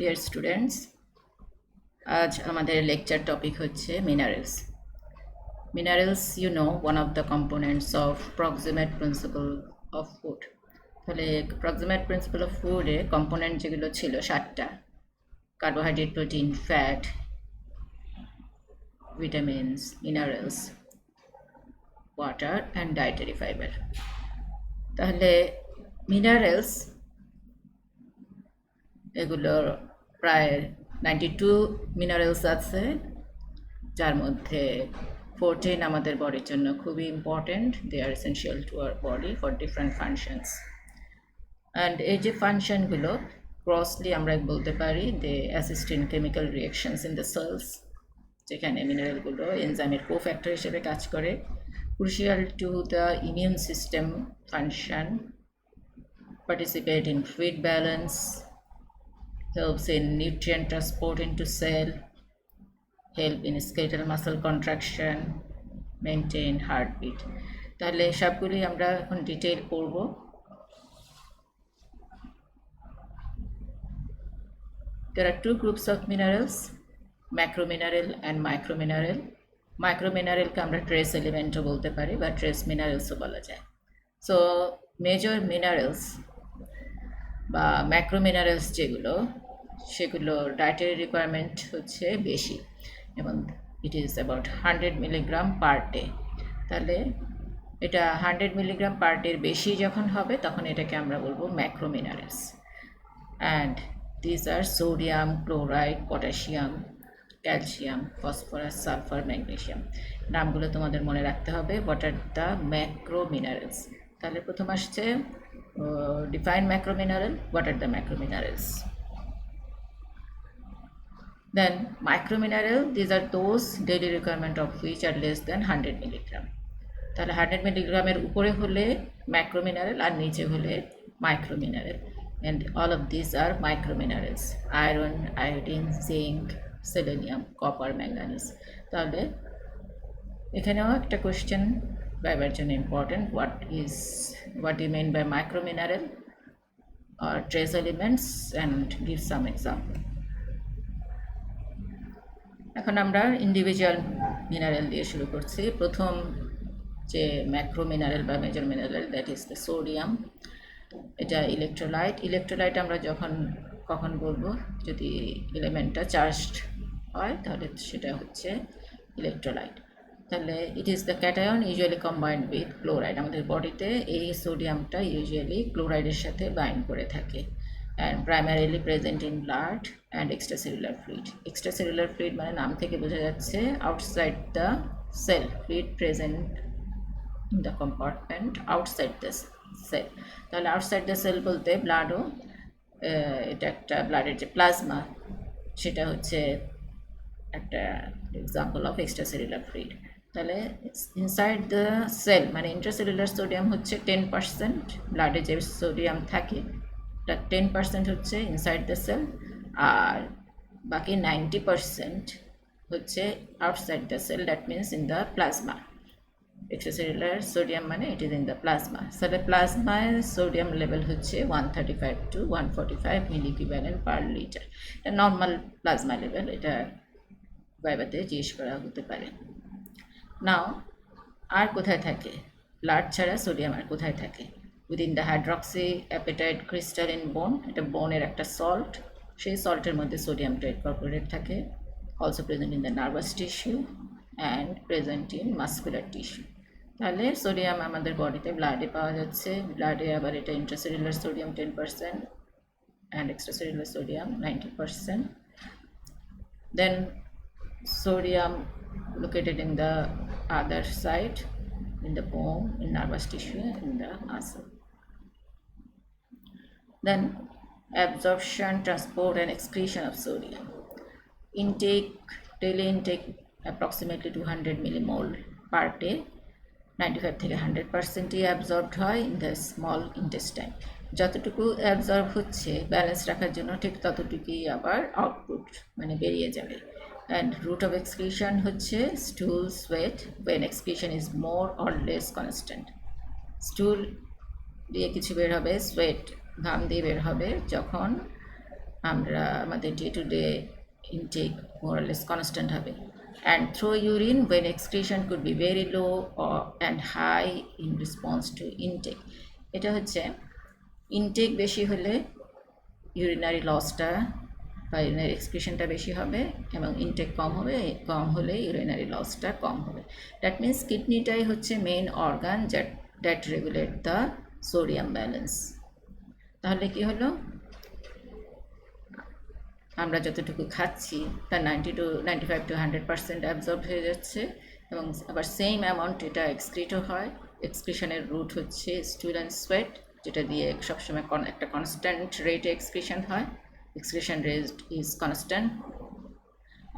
Dear students, আজ আমাদের lecture topic হচ্ছে minerals. Minerals one of the components of proximate principle of food. তাহলে proximate principle of food এ component যেগুলো ছিল 7টা: carbohydrate, protein, fat, vitamins, minerals, water and dietary fiber. তাহলে minerals এগুলোর প্রায় 92 মিনারেলস আছে, যার মধ্যে 14 আমাদের বডির জন্য খুবই important. They are essential to our body for different functions. And এই যে ফাংশনগুলো ক্রসলি আমরা বলতে পারি they assist in chemical reactions in the cells, যেখানে মিনারেলগুলো এনজাইমের কোফ্যাক্টর হিসেবে কাজ করে, crucial to the immune system function, participate in fluid balance, helps in nutrient transport into cell, help in skeletal muscle contraction, maintain heartbeat. তাহলে সবগুলি আমরা এখন ডিটেইল পড়ব। There are two groups of minerals, macromineral and micromineral. মাইক্রোমিনারেলকে আমরা trace এলিমেন্টও বলতে পারি বা trace মিনারেলসও বলা যায়। সো মেজর মিনারেলস বা ম্যাক্রোমিনারেলস যেগুলো, সেগুলো ডায়েটারি রিকোয়ারমেন্ট হচ্ছে বেশি, এবং it is about 100 milligram per day. তাহলে এটা 100 মিলিগ্রাম পার ডের বেশি যখন হবে তখন এটাকে আমরা বলবো macrominerals. And this are sodium, chloride, potassium, calcium, phosphorus, sulphur, magnesium. নামগুলো তোমাদের মনে রাখতে হবে। What are the macrominerals? তাহলে প্রথম আসছে define macromineral. What are the macrominerals? Then micromineral, these are those daily requirement of which are less than 100 milligram. তাহলে 100 মিলিগ্রামের উপরে হলে ম্যাক্রোমিনারেল আর নিচে হলে মাইক্রোমিনারেল, and all of these are microminerals: iron, iodine, zinc, selenium, copper, manganese. তাহলে এখানেও একটা question ভাইবার জন্য important, what do you mean by micromineral or trace elements, and give some example. এখন আমরা ইন্ডিভিজুয়াল মিনারেল দিয়ে শুরু করছি। প্রথম যে ম্যাক্রোমিনারেল বা major mineral, that is the sodium. এটা ইলেকট্রোলাইট আমরা কখন বলবো, যদি এলিমেন্টটা চার্জড হয় তাহলে সেটা হচ্ছে ইলেকট্রোলাইট। তাহলে ইট is the cation usually combined with chloride. আমাদের বডিতে এই সোডিয়ামটা ইউজুয়ালি ক্লোরাইডের সাথে বাইন্ড করে থাকে, and primarily present in blood and extracellular fluid. Extracellular fluid মানে নাম থেকে বোঝা যাচ্ছে outside the cell, fluid present in the compartment outside the cell. তাহলে আউটসাইড দ্য সেল বলতে ব্লাডও, এটা একটা ব্লাডের যে প্লাজমা, সেটা হচ্ছে একটা এক্সাম্পল অফ এক্সট্রাসেলুলার ফ্লুইড। তাহলে ইনসাইড দ্য সেল মানে ইন্ট্রাসেলুলার সোডিয়াম হচ্ছে 10%, ব্লাডে যে সোডিয়াম থাকে এটা 10% হচ্ছে ইনসাইড দ্য সেল, আর বাকি 90% হচ্ছে outside the cell, that means in the plasma. Extracellular sodium মানে it is in the plasma. তাহলে প্লাজমায় সোডিয়াম লেভেল হচ্ছে 135 to 145 milliequivalent per litre. এটা নর্মাল প্লাজমা লেভেল, এটা ভাইবাতে জিজ্ঞেস করা হতে পারে। নাও আর কোথায় থাকে? ব্লাড ছাড়া সোডিয়াম আর কোথায় থাকে? Within the hydroxy appetite crystalline বোন, এটা বোনের একটা সল্ট, সেই সল্টের মধ্যে সোডিয়ামটা ইনকর্পোরেট থাকে। Also present in the nervous tissue and present in muscular tissue. তাহলে সোডিয়াম আমাদের বডিতে ব্লাডে পাওয়া যাচ্ছে, ব্লাডে আবার এটা intracellular sodium 10% and extracellular sodium 90%. Then sodium located in the other side, in the bone, in nervous tissue, in the muscle. Then absorption, transport and excretion of sodium. Daily intake approximately 200 millimole per day. 95 থেকে 100%ই absorbed হয় in the small intestine. যতটুকু absorb হচ্ছে balance রাখার জন্য ঠিক ততটুকুই আবার output মানে বেরিয়ে যাবে। অ্যান্ড রুট অফ এক্সক্রিশন হচ্ছে stool, sweat, when excretion is more or less constant. Stool দিয়ে কিছু বের হবে, সোয়েট ঘাম দিয়ে বের হবে যখন আমরা আমাদের day to day intake more or less constant হবে and through urine when excretion could be very low and high in response to intake. এটা হচ্ছে ইনটেক বেশি হলে ইউরিনারি লসটা বা ইউরিনারি এক্সক্রিশনটা বেশি হবে এবং ইনটেক কম হলে ইউরিনারি লসটা কম হবে। দ্যাট মিন্স কিডনিটাই হচ্ছে main organ that regulate the sodium balance. তাহলে কি হলো, আমরা যতটুকু খাচ্ছি তার 95 to 100% অ্যাবজর্ব হয়ে যাচ্ছে এবং আবার সেম অ্যামাউন্ট এটা এক্সক্রিটও হয়। এক্সক্রিশনের রুট হচ্ছে স্টুল অ্যান্ড সোয়েট, যেটা দিয়ে সবসময় একটা কনস্ট্যান্ট রেটে এক্সক্রিশন হয়। Excretion rate is constant.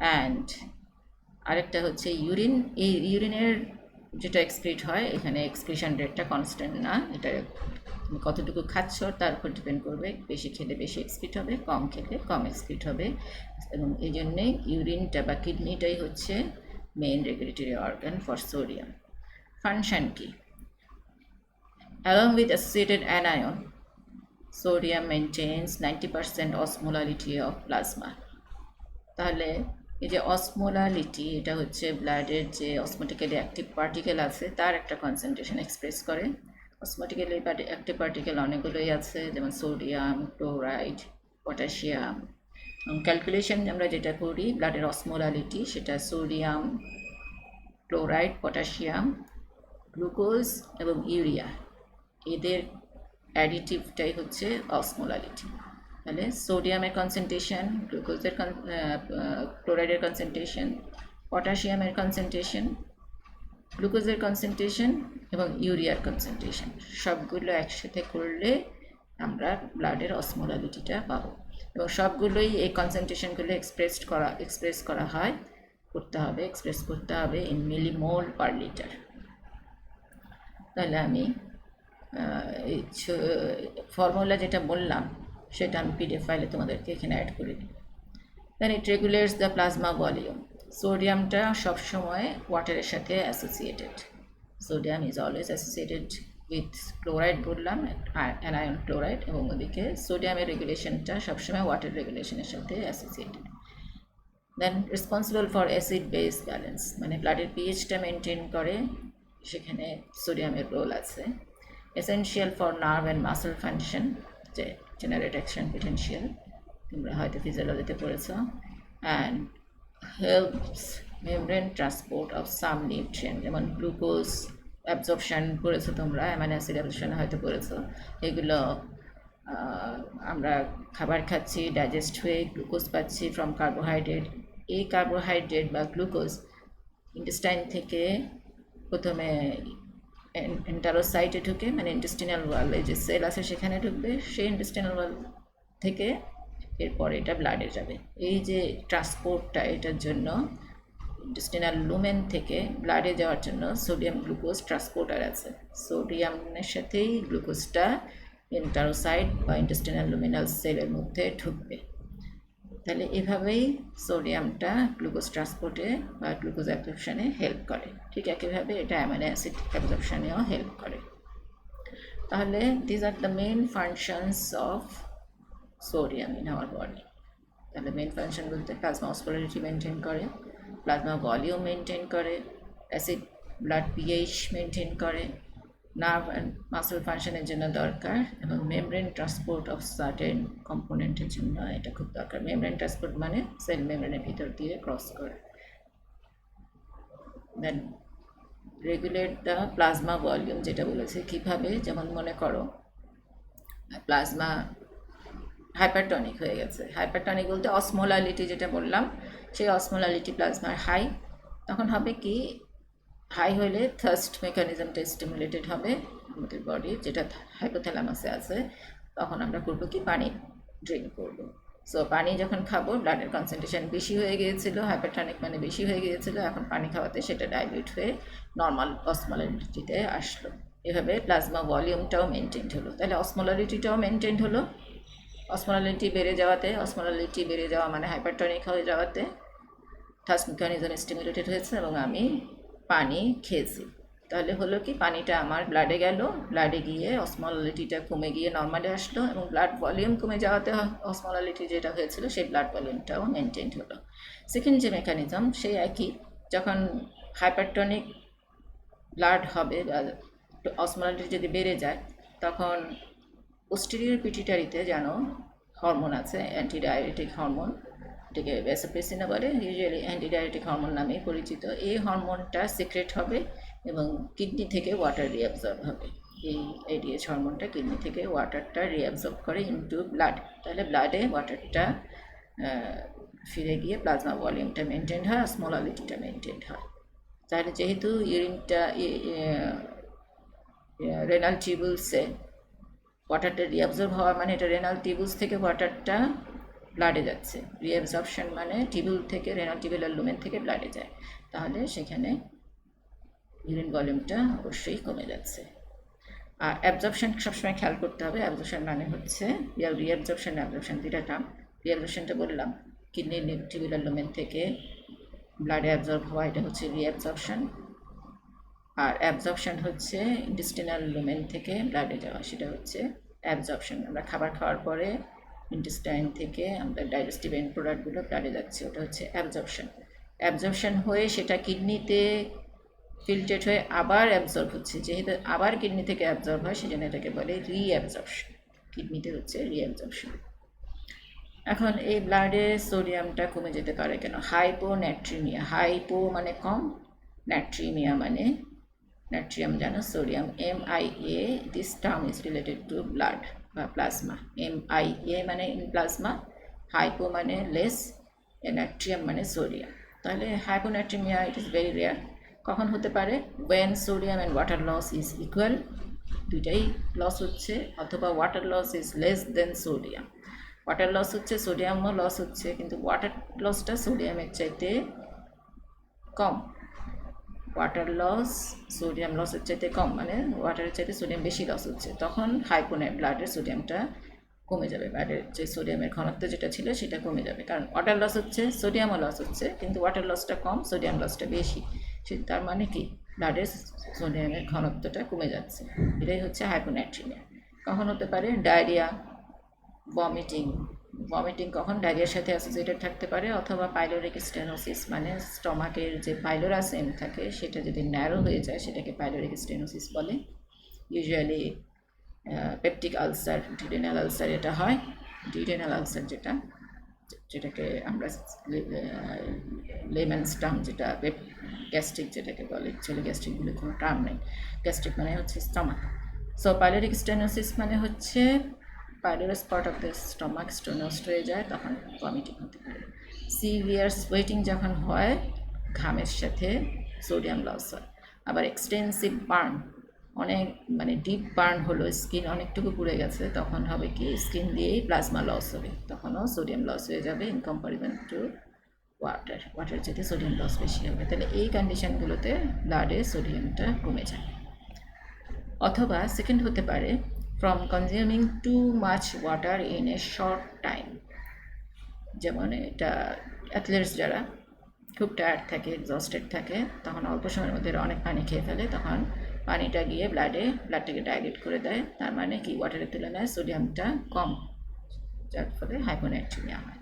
And আরেকটা হচ্ছে ইউরিন। এই ইউরিনের যেটা এক্সক্রিট হয়, এখানে এক্সক্রিশন রেটটা কনস্ট্যান্ট না, এটা কতটুকু খাচ্ছ তার উপর ডিপেন্ড করবে। বেশি খেলে বেশি এক্সক্রিট হবে, কম খেলে কম এক্সক্রিট হবে। এবং এই জন্যে ইউরিনটা বা কিডনিটাই হচ্ছে main regulatory organ for sodium. Function কি? Along with associated anion, sodium maintains 90% osmolality of plasma. তাহলে এই যে অসমোলালিটি, এটা হচ্ছে ব্লাডের যে অসমোটিক্যালি অ্যাক্টিভ পার্টিকেল আছে তার একটা কনসেন্ট্রেশন এক্সপ্রেস করে। অসমোটিক্যালি অ্যাক্টিভ পার্টিকেল অনেকগুলোই আছে, যেমন সোডিয়াম, ক্লোরাইড, পটাশিয়াম। ক্যালকুলেশন আমরা যেটা করি ব্লাডের অসমোলালিটি, সেটা সোডিয়াম, ক্লোরাইড, পটাশিয়াম, গ্লুকোজ এবং ইউরিয়া, এদের অ্যাডিটিভটাই হচ্ছে অসমোলালিটি। তাহলে সোডিয়ামের কনসেন্ট্রেশন, গ্লুকোজের ক্লোরাইডের কনসেন্ট্রেশন, পটাশিয়ামের কনসেন্ট্রেশন, গ্লুকোজের কনসেন্ট্রেশন এবং ইউরিয়ার কনসেন্ট্রেশন সবগুলো একসাথে করলে আমরা ব্লাডের অসমোলালিটিটা পাবো। এবং সবগুলোই এই কনসেন্ট্রেশনগুলো এক্সপ্রেস করতে হবে ইন মিলিমোল পার লিটার। তাহলে আমি এই ফর্মুলা যেটা বললাম সেটা আমি পিডিএফ ফাইলে তোমাদেরকে এখানে অ্যাড করে দিই। Then it regulates the plasma volume. সোডিয়ামটা সবসময় ওয়াটারের সাথে associated. Sodium is always associated with chloride বললাম, অ্যানায়ন ক্লোরাইড, এবং ওদিকে সোডিয়ামের রেগুলেশনটা সবসময় ওয়াটার রেগুলেশনের সাথে associated. Then responsible for acid base balance, মানে ব্লাডের পিএইচটা মেনটেন করে, সেখানে সোডিয়ামের রোল আছে। Essential for nerve and muscle function, যে জেনারেট অ্যাকশন পোটেনশিয়াল, তোমরা হয়তো ফিজিওলজিতে পড়েছ। And helps membrane transport of some nutrient, যেমন গ্লুকোজ অ্যাবজর্পশন পড়েছো তোমরা, অ্যামাইনো অ্যাসিড অ্যাবজর্পশন হয়তো পড়েছো। এগুলো আমরা খাবার খাচ্ছি, ডাইজেস্ট হয়ে গ্লুকোজ পাচ্ছি ফ্রম কার্বোহাইড্রেট। এই কার্বোহাইড্রেট বা গ্লুকোজ ইন্টেস্টাইন থেকে প্রথমে এন্টারোসাইটে ঢুকে, মানে ইন্টেস্টিনাল ওয়াল, এই যে সেল আছে সেখানে ঢুকবে, সেই ইন্টেস্টিনাল ওয়াল থেকে এরপরে এটা ব্লাডে যাবে। এই যে ট্রান্সপোর্টটা, এটার জন্য ইন্টেস্টিনাল লুমেন থেকে ব্লাডে যাওয়ার জন্য সোডিয়াম গ্লুকোজ ট্রান্সপোর্টার আছে। সোডিয়ামের সাথেই গ্লুকোজটা এন্টারোসাইট বা ইন্টেস্টিনাল লুমিনাল সেলের মধ্যে ঢুকবে। তাহলে এভাবেই সোডিয়ামটা গ্লুকোজ ট্রান্সপোর্টে বা গ্লুকোজ অ্যাবজর্পশনে হেল্প করে। ঠিক একইভাবে এটা অ্যামাইনো অ্যাসিড অ্যাবজর্পশনেও হেল্প করে। তাহলে these are the main functions of sodium in our body. তাহলে মেইন ফাংশন বলতে প্লাজমা অসমোলারিটি মেনটেন করে, প্লাজমা ভলিউম মেনটেন করে, অ্যাসিড ব্লাড পিএইচ মেনটেন করে, নার্ভ অ্যান্ড মাসল ফাংশনের জন্য দরকার, এবং মেমব্রেন ট্রান্সপোর্ট অফ সার্টেন কম্পোনেন্টের জন্য এটা খুব দরকার। মেমব্রেন ট্রান্সপোর্ট মানে সেল মেমব্রেনের ভিতর দিয়ে ক্রস করে। দেন রেগুলেট দ্য প্লাজমা ভলিউম, যেটা বলেছে কীভাবে, যেমন মনে করো প্লাজমা হাইপারটনিক হয়ে গেছে। হাইপারটনিক বলতে অসমোলালিটি যেটা বললাম, সেই অসমোলালিটি প্লাজমার হাই, তখন হবে কি, হাই হলে থার্স্ট মেকানিজমটা স্টিমুলেটেড হবে আমাদের বডি, যেটা হাইপোথ্যালামাসে আছে। তখন আমরা করবো কি, পানি ড্রিঙ্ক করবো। সো পানি যখন খাবো, ব্লাডের কনসেন্ট্রেশন বেশি হয়ে গিয়েছিলো, হাইপারটনিক মানে বেশি হয়ে গিয়েছিলো, এখন পানি খাওয়াতে সেটা ডাইলিউট হয়ে নর্মাল অসমোলারিটিতে আসলো। এভাবে প্লাজমা ভলিউমটাও মেনটেন হলো। তাহলে অসমোলারিটিটাও মেনটেন হলো। অসমোলারিটি বেড়ে যাওয়া মানে হাইপারটনিক হয়ে যাওয়াতে থার্স্ট মেকানিজম স্টিমুলেটেড হয়েছে এবং আমি পানি খেয়েছি। তাহলে হলো কি, পানিটা আমার ব্লাডে গেল, ব্লাডে গিয়ে অসমোলারিটিটা কমে গিয়ে নর্মালে আসলো, এবং ব্লাড ভলিউম কমে যাওয়াতে অসমোলারিটি যেটা হয়েছিল সেই ব্লাড ভলিউমটাও মেনটেন হলো। সেকেন্ড যে মেকানিজম সেই একই, যখন হাইপারটনিক ব্লাড হবে বা অসমোলারিটি যদি বেড়ে যায়, তখন পোস্টেরিয়র পিটিটারিতে যেন হরমোন আছে, অ্যান্টিডায়াবেটিক হরমোন, এটাকে ভ্যাসোপ্রেসিনও বলে, ইউজুয়ালি অ্যান্টিডায়াবেটিক হরমোন নামেই পরিচিত। এই হরমোনটা সিক্রেট হবে এবং কিডনি থেকে ওয়াটার রিঅ্যাবজর্ব হবে। এই এডিএইচ হরমোনটা কিডনি থেকে ওয়াটারটা রিঅ্যাবজর্ব করে ইনটু ব্লাড, তাহলে ব্লাডে ওয়াটারটা ফিরে গিয়ে প্লাজমা ভলিউমটা মেনটেন হয়, স্মোলারিটিটা মেনটেন হয়। তাহলে যেহেতু ইউরিনটা রেনাল টিউবুলসে ওয়াটারটা রিঅ্যাবজর্ব হওয়া মানে এটা রেনাল টিউবুলস থেকে ওয়াটারটা ব্লাডে যাচ্ছে, রিঅ্যাবজর্পশন মানে টিউবুল থেকে, রেনাল টিউবুলার লুমেন থেকে ব্লাডে যায়, তাহলে সেখানে ইউরিন ভলিউমটা অবশ্যই কমে যাচ্ছে। আর অ্যাবজর্পশন সবসময় খেয়াল করতে হবে। অ্যাবজর্পশন মানে হচ্ছে রিঅ্যাবজর্পশন, অ্যাবজর্পশন দুইটা টার্ম। রিঅ্যাবজর্পশনটা বললাম কিডনি টিউবুলার লুমেন থেকে ব্লাডে অ্যাবজর্ব হওয়া, এটা হচ্ছে রিঅ্যাবজর্পশন। আর অ্যাবজর্পশন হচ্ছে ইন্টেস্টিনাল লুমেন থেকে ব্লাডে যাওয়া, সেটা হচ্ছে অ্যাবজর্পশন। আমরা খাবার খাওয়ার পরে ইন্টেস্টাইন থেকে আমাদের ডাইজেস্টিভ এন্ড প্রোডাক্টগুলো ব্লাডে যাচ্ছে, ওটা হচ্ছে অ্যাবজর্পশন। অ্যাবজর্পশন হয়ে সেটা কিডনিতে ফিল্টারেট হয়ে আবার অ্যাবজর্ব হচ্ছে, যেহেতু আবার কিডনি থেকে অ্যাবজর্ব হয় সেজন্য এটাকে বলে রিঅ্যাবজর্পশন। কিডনিতে হচ্ছে রিঅ্যাবজর্পশন। এখন এই ব্লাডে সোডিয়ামটা কমে যেতে পারে কেন? হাইপোন্যাট্রিমিয়া, হাইপো মানে কম, ন্যাট্রিমিয়া মানে natrium জানো, sodium, MIA, this term is related to blood বা প্লাজমা। MIA মানে ইন প্লাজমা, হাইপো মানে লেস, নাট্রিয়াম মানে সোডিয়াম। তাহলে হাইপোনাট্রিমিয়া ইট ইজ ভেরি রেয়ার। কখন হতে পারে? when sodium and water loss is equal, দুইটাই লস হচ্ছে, অথবা water loss is less than sodium. Water loss হচ্ছে, সোডিয়ামও লস হচ্ছে, কিন্তু ওয়াটার লসটা সোডিয়ামের চাইতে কম। ওয়াটার লস সোডিয়াম লসের চাইতে কম, মানে ওয়াটারের চাইতে সোডিয়াম বেশি লস হচ্ছে, তখন ব্লাডের সোডিয়ামটা কমে যাবে, ব্লাডের যে সোডিয়ামের ঘনত্ব যেটা ছিল সেটা কমে যাবে, কারণ ওয়াটার লস হচ্ছে, সোডিয়ামও লস হচ্ছে, কিন্তু ওয়াটার লসটা কম, সোডিয়াম লসটা বেশি। তার মানে কি, ব্লাডের সোডিয়ামের ঘনত্বটা কমে যাচ্ছে, এটাই হচ্ছে হাইপোন্যাট্রিমিয়া। কখন হতে পারে? Diarrhoea, vomiting. ভমিটিং কখন? ডায়রিয়ার সাথে অ্যাসোসিয়েটেড থাকতে পারে, অথবা পাইলোরিক স্টেনোসিস মানে স্টমাকের যে পাইলোরাস এন্ড থাকে সেটা যদি ন্যারো হয়ে যায় সেটাকে পাইলোরিক স্টেনোসিস বলে। Usually peptic ulcer, duodenal ulcer এটা হয়। ডিউডেনাল আলসার যেটাকে আমরা লেমন্স টার্ম, যেটা গ্যাস্ট্রিক যেটাকে বলে, অ্যাকচুয়ালি গ্যাস্ট্রিকগুলো কোনো টার্ম নেই, গ্যাস্ট্রিক মানে হচ্ছে স্টমাক। সো পাইলোরিক স্টেনোসিস মানে হচ্ছে পাইলোরাস পার্ট অফ দ্য স্টমাক স্টোনোসড হয়ে যায়, তখন ভমিটিং হতে পারে। সিভিয়ার সোয়েটিং যখন হয়, ঘামের সাথে সোডিয়াম লস হয়। আবার এক্সটেন্সিভ বার্ন, অনেক মানে ডিপ বার্ন হলো, স্কিন অনেকটুকু পুড়ে গেছে, তখন হবে কি, স্কিন দিয়েই প্লাজমা লস হবে, তখনও সোডিয়াম লস হয়ে যাবে ইন কম্পারিজন টু ওয়াটার যেতে সোডিয়াম লস বেশি হবে। তাহলে এই কন্ডিশনগুলোতে ব্লাডে সোডিয়ামটা কমে যায়। অথবা সেকেন্ড হতে পারে from consuming too much water in a short time. যেমন এটা অ্যাথলেটস যারা খুব টায়ার্ড থাকে, এক্সস্টেড থাকে, তখন অল্প সময়ের মধ্যে অনেক পানি খেয়ে ফেলে, তখন পানিটা গিয়ে ব্লাডটাকে ডাইলেট করে দেয়, তার মানে কি, ওয়াটারের তুলনায় সোডিয়ামটা কম, যার ফলে হাইপোন্যাট্রিমিয়া হয়।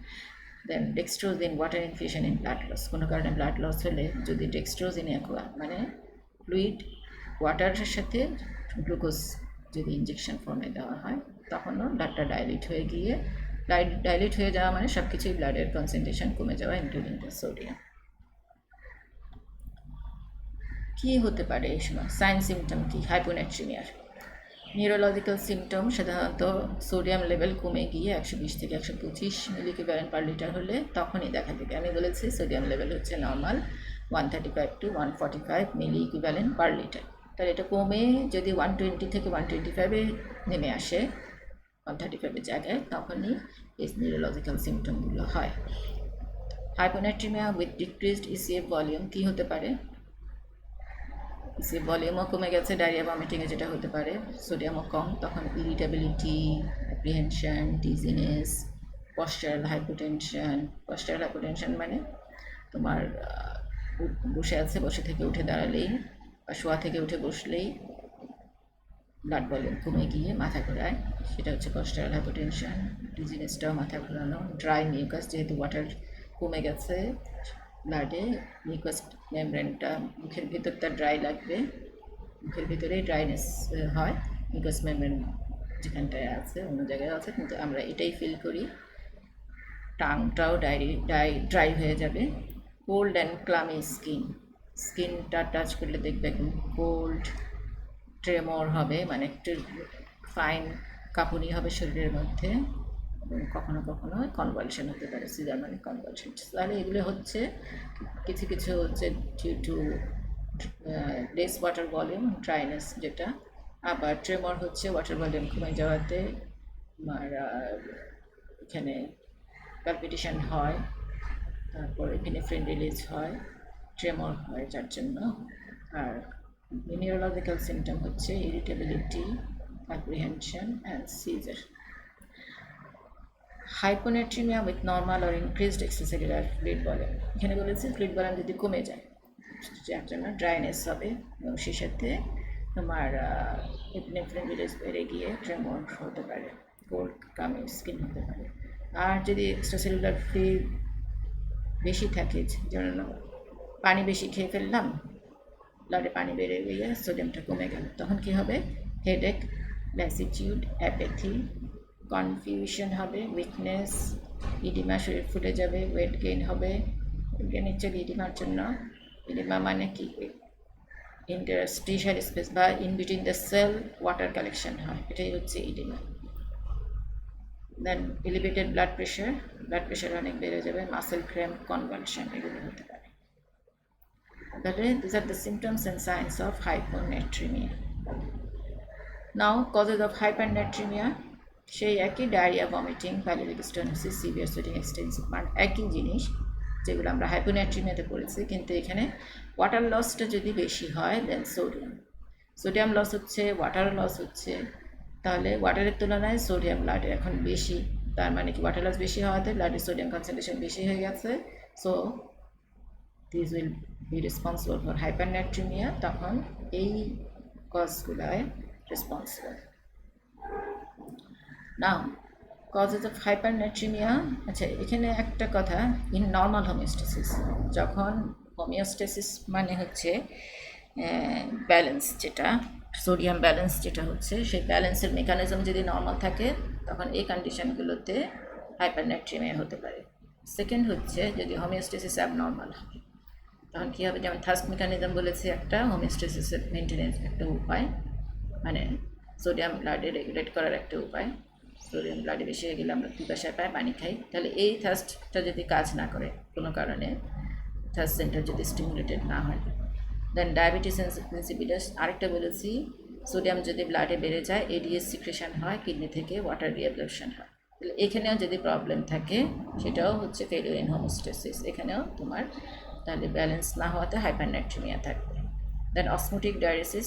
Then dextrose in, water infusion in blood loss. কোনো কারণে ব্লাড লস হলে যদি ডেক্সট্রোজিন অ্যাকুয়া মানে ফ্লুইড ওয়াটারের সাথে গ্লুকোজ যদি ইঞ্জেকশন ফর্মে দেওয়া হয়, তখনও ব্লাডটা ডাইলেট হয়ে গিয়ে, ডাইলেট হয়ে যাওয়া মানে সব কিছুই ব্লাডের কনসেন্ট্রেশন কমে যাওয়া, ইনক্লুডিং দ্য সোডিয়াম। কী হতে পারে এই সময়? সাইন সিমটম কি হাইপোন্যাট্রিমিয়ার? নিউরোলজিক্যাল সিমটম সাধারণত সোডিয়াম লেভেল কমে গিয়ে 120 থেকে 125 মিলিইকুইভ্যালেন্ট পার লিটার হলে তখনই দেখা দেবে। আমি বলেছি সোডিয়াম লেভেল হচ্ছে নর্মাল 135 to 145 মিলিইকুইভ্যালেন্ট পার লিটার। তাহলে এটা কমে যদি 120 থেকে 125-এ নেমে আসে, 135-এর জায়গায়, তখনই এই নিউরোলজিক্যাল সিমটমগুলো হয়। Hyponatraemia with decreased ECF volume কী হতে পারে? ইসিএফ ভলিউমও কমে গেছে, ডায়রিয়া ভমিটিংয়ে যেটা হতে পারে, সোডিয়ামও কম, তখন irritability, apprehension, dizziness, postural hypotension. Postural hypotension মানে তোমার বসে আছে, বসে থেকে উঠে দাঁড়ালেই শোয়া থেকে উঠে বসলেই ব্লাড ভলিউম কমে গিয়ে মাথা ঘোরায়, সেটা হচ্ছে পস্টারাল হাইপোটেনশন। ডিজিনেসটাও মাথা ঘোরানো, ড্রাই মিউকাস, যেহেতু ওয়াটার কমে গেছে ব্লাডে, মিউকাস মেমব্রেনটা মুখের ভিতরটা ড্রাই লাগবে, মুখের ভিতরেই ড্রাইনেস হয়, মিউকাস মেমব্রেন যেখানটায় আছে অন্য জায়গায় আছে, কিন্তু আমরা এটাই ফিল করি। টাংটাও ড্রাই হয়ে যাবে। কোল্ড অ্যান্ড ক্লামি স্কিনটা টাচ করলে দেখবে একদম কোল্ড, ট্রেমর হবে, মানে একটু ফাইন কাঁপুনি হবে শরীরের মধ্যে, এবং কখনো কখনো কনভালশন হতে পারে, সিজার মানে কনভালশন। তাহলে এগুলো হচ্ছে কিছু কিছু হচ্ছে due to less water volume, dryness যেটা। আবার ট্রেমর হচ্ছে ওয়াটার ভলিউম কমে যাওয়াতে আর এখানে পালপিটেশন হয়, তারপর এপিনেফ্রিন রিলিজ হয়, ট্রেমর হয় যার জন্য। আর নিউরোলজিক্যাল সিমটম হচ্ছে irritability, apprehension and seizure. Hyponatremia with normal or increased extracellular fluid volume, এখানে বলেছি ফ্লুইড ভলিউম যদি কমে যায় যার জন্য ড্রাইনেস হবে, এবং সেই সাথে তোমার এপিনেফ্রিন রিলিজ বেড়ে গিয়ে ট্রেমর হতে পারে, কোল্ড কামি স্কিন হতে পারে। আর যদি এক্সট্রাসেলুলার ফ্লুইড বেশি থাকে, যেমন পানি বেশি খেয়ে ফেললাম, ব্লাডে পানি বেড়ে গিয়ে সোডিয়ামটা কমে গেল, তখন কী হবে? হেডেক, ল্যাসিটিউড, অ্যাপেথি, কনফিউশন হবে, উইকনেস, ইডিমা, শরীর ফুলে যাবে, ওয়েট গেইন হবে। নিশ্চয়ই ইডিমার জন্য, ইডিমা মানে কি, ইন্টারস্টিশিয়াল স্পেস বা in between the cell water collection হয়, এটাই হচ্ছে oedema. Then elevated blood pressure অনেক বেড়ে যাবে, মাসেল ক্র্যাম্প, কনভালশন, এগুলো হতে পারে। তাহলে these are the symptoms and signs of hyponatremia. Now causes of hyponatremia, সেই একই diarrhoea, vomiting, pyloric stenosis, severe sweating, extensive burn, একই জিনিস যেগুলো আমরা হাইপোনাট্রিমিয়াতে পড়েছি, কিন্তু এখানে ওয়াটার লসটা যদি বেশি হয় দেন সোডিয়াম লস হচ্ছে, ওয়াটার লস হচ্ছে, তাহলে ওয়াটারের তুলনায় সোডিয়াম ব্লাডে এখন বেশি, তার মানে কি ওয়াটার লস বেশি হওয়াতে ব্লাডে সোডিয়াম কনসেন্ট্রেশন বেশি হয়ে গেছে, so this will be responsible for hypernatraemia, তখন এই কজগুলায় responsible. Now causes of hypernatraemia, আচ্ছা এখানে একটা কথা, ইন নর্মাল হোমিওস্টেসিস, যখন হোমিওস্টেসিস মানে হচ্ছে ব্যালেন্স, যেটা সোডিয়াম ব্যালেন্স যেটা হচ্ছে, সেই ব্যালেন্সের মেকানিজম যদি নর্মাল থাকে তখন এই কন্ডিশনগুলোতে হাইপারনাট্রিমিয়া হতে পারে। সেকেন্ড হচ্ছে যদি হোমিওস্টেসিস অ্যাবনর্মাল হয়, তখন কী হবে? যেমন থার্স্ট মেকানিজম বলেছি, একটা হোমিওস্টেসিসের মেনটেনেন্স একটা উপায়, মানে সোডিয়াম ব্লাডে রেগুলেট করার একটা উপায়। সোডিয়াম ব্লাডে বেশি হয়ে গেলে আমরা পিপাসায় পাই, পানি খাই, তাহলে এই থার্স্টটা যদি কাজ না করে কোনো কারণে, থার্স্ট সেন্টার যদি স্টিমুলেটেড না হয়, দেন ডায়াবেটিস ইনসিপিডাস, আরেকটা বলেছি, সোডিয়াম যদি ব্লাডে বেড়ে যায় এডিএস সিক্রেশন হয়, কিডনি থেকে ওয়াটার রিঅ্যাবজর্পশন হয়, তাহলে এখানেও যদি প্রবলেম থাকে সেটাও হচ্ছে ফেলিওর ইন হোমিওস্টেসিস, এখানেও তোমার তাহলে ব্যালেন্স না হওয়াতে হাইপারনাট্রিমিয়া থাকবে। Then osmotic dialysis,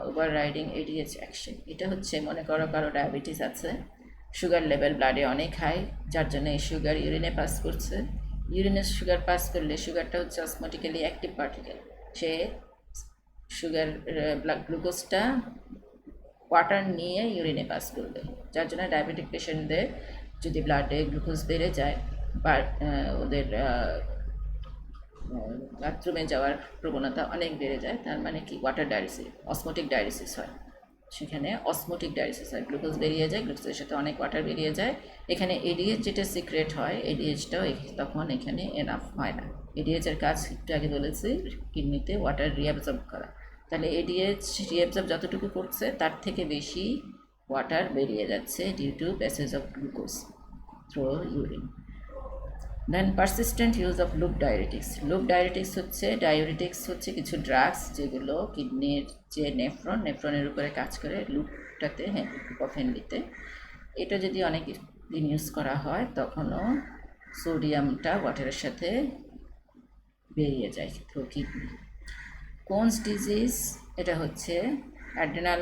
over riding ADH action, এটা হচ্ছে মনে করো কারো ডায়াবেটিস আছে, সুগার লেভেল ব্লাডে অনেক হাই, যার জন্য এই সুগার ইউরিনে পাস করছে, ইউরিনে সুগার পাস করলে সুগারটা হচ্ছে অসমোটিক্যালি অ্যাক্টিভ পার্টিকেল, সে সুগার গ্লুকোজটা ওয়াটার নিয়ে ইউরিনে পাস করবে, যার জন্য ডায়াবেটিক পেশেন্টদের যদি ব্লাডে গ্লুকোজ বেড়ে যায় বা ওদের বাথরুমে যাওয়ার প্রবণতা অনেক বেড়ে যায়, তার মানে কি ওয়াটার ডায়ালিসিস, অসমোটিক ডায়ালিসিস হয়, সেখানে অসমোটিক ডায়ালিসিস হয়, গ্লুকোজ বেরিয়ে যায়, গ্লুকোজের সাথে অনেক ওয়াটার বেরিয়ে যায়, এখানে এডিএইচ যেটা সিক্রেট হয়, এডিএইচটাও তখন এখানে এনাফ হয় না। এডিএইচের কাজ একটু আগে বলেছি কিডনিতে ওয়াটার রিঅ্যাবজর্ব করা, তাহলে এডিএইচ রিঅ্যাবজর্ব যতটুকু করছে তার থেকে বেশি ওয়াটার বেরিয়ে যাচ্ছে due to passage of glucose through urine. Then persistent use of loop diuretics, diuretics হচ্ছে কিছু ড্রাগস যেগুলো কিডনির যে নেফ্রনের উপরে কাজ করে, লুপটাতে, হ্যাঁ হিপোফেনলিতে, এটা যদি অনেক দিন ইউজ করা হয় তখনও সোডিয়ামটা ওয়াটারের সাথে বেরিয়ে যায় থ্রু কিডনি। কোনস ডিজিজ, এটা হচ্ছে অ্যাড্রেনাল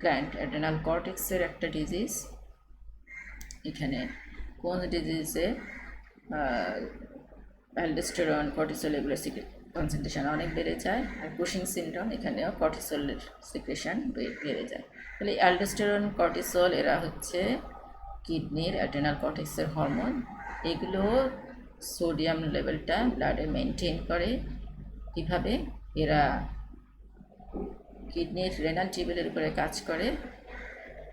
গ্ল্যান্ড, অ্যাড্রেনাল কর্টেক্সের একটা ডিজিজ, এখানে কোনস ডিজিজে অ্যালডোস্টেরন, কর্টিসল এগুলো কনসেন্ট্রেশন অনেক বেড়ে যায়। আর কুশিং সিনড্রোম, এখানেও কর্টিসলের সিক্রেশন বেড়ে যায়। তাহলে অ্যালডোস্টেরন, কর্টিসল এরা হচ্ছে কিডনির অ্যাড্রেনাল কর্টেক্সের হরমোন। এগুলো সোডিয়াম লেভেলটা ব্লাডে মেনটেন করে। কীভাবে? এরা কিডনির রেনাল টিউবেলের উপরে কাজ করে,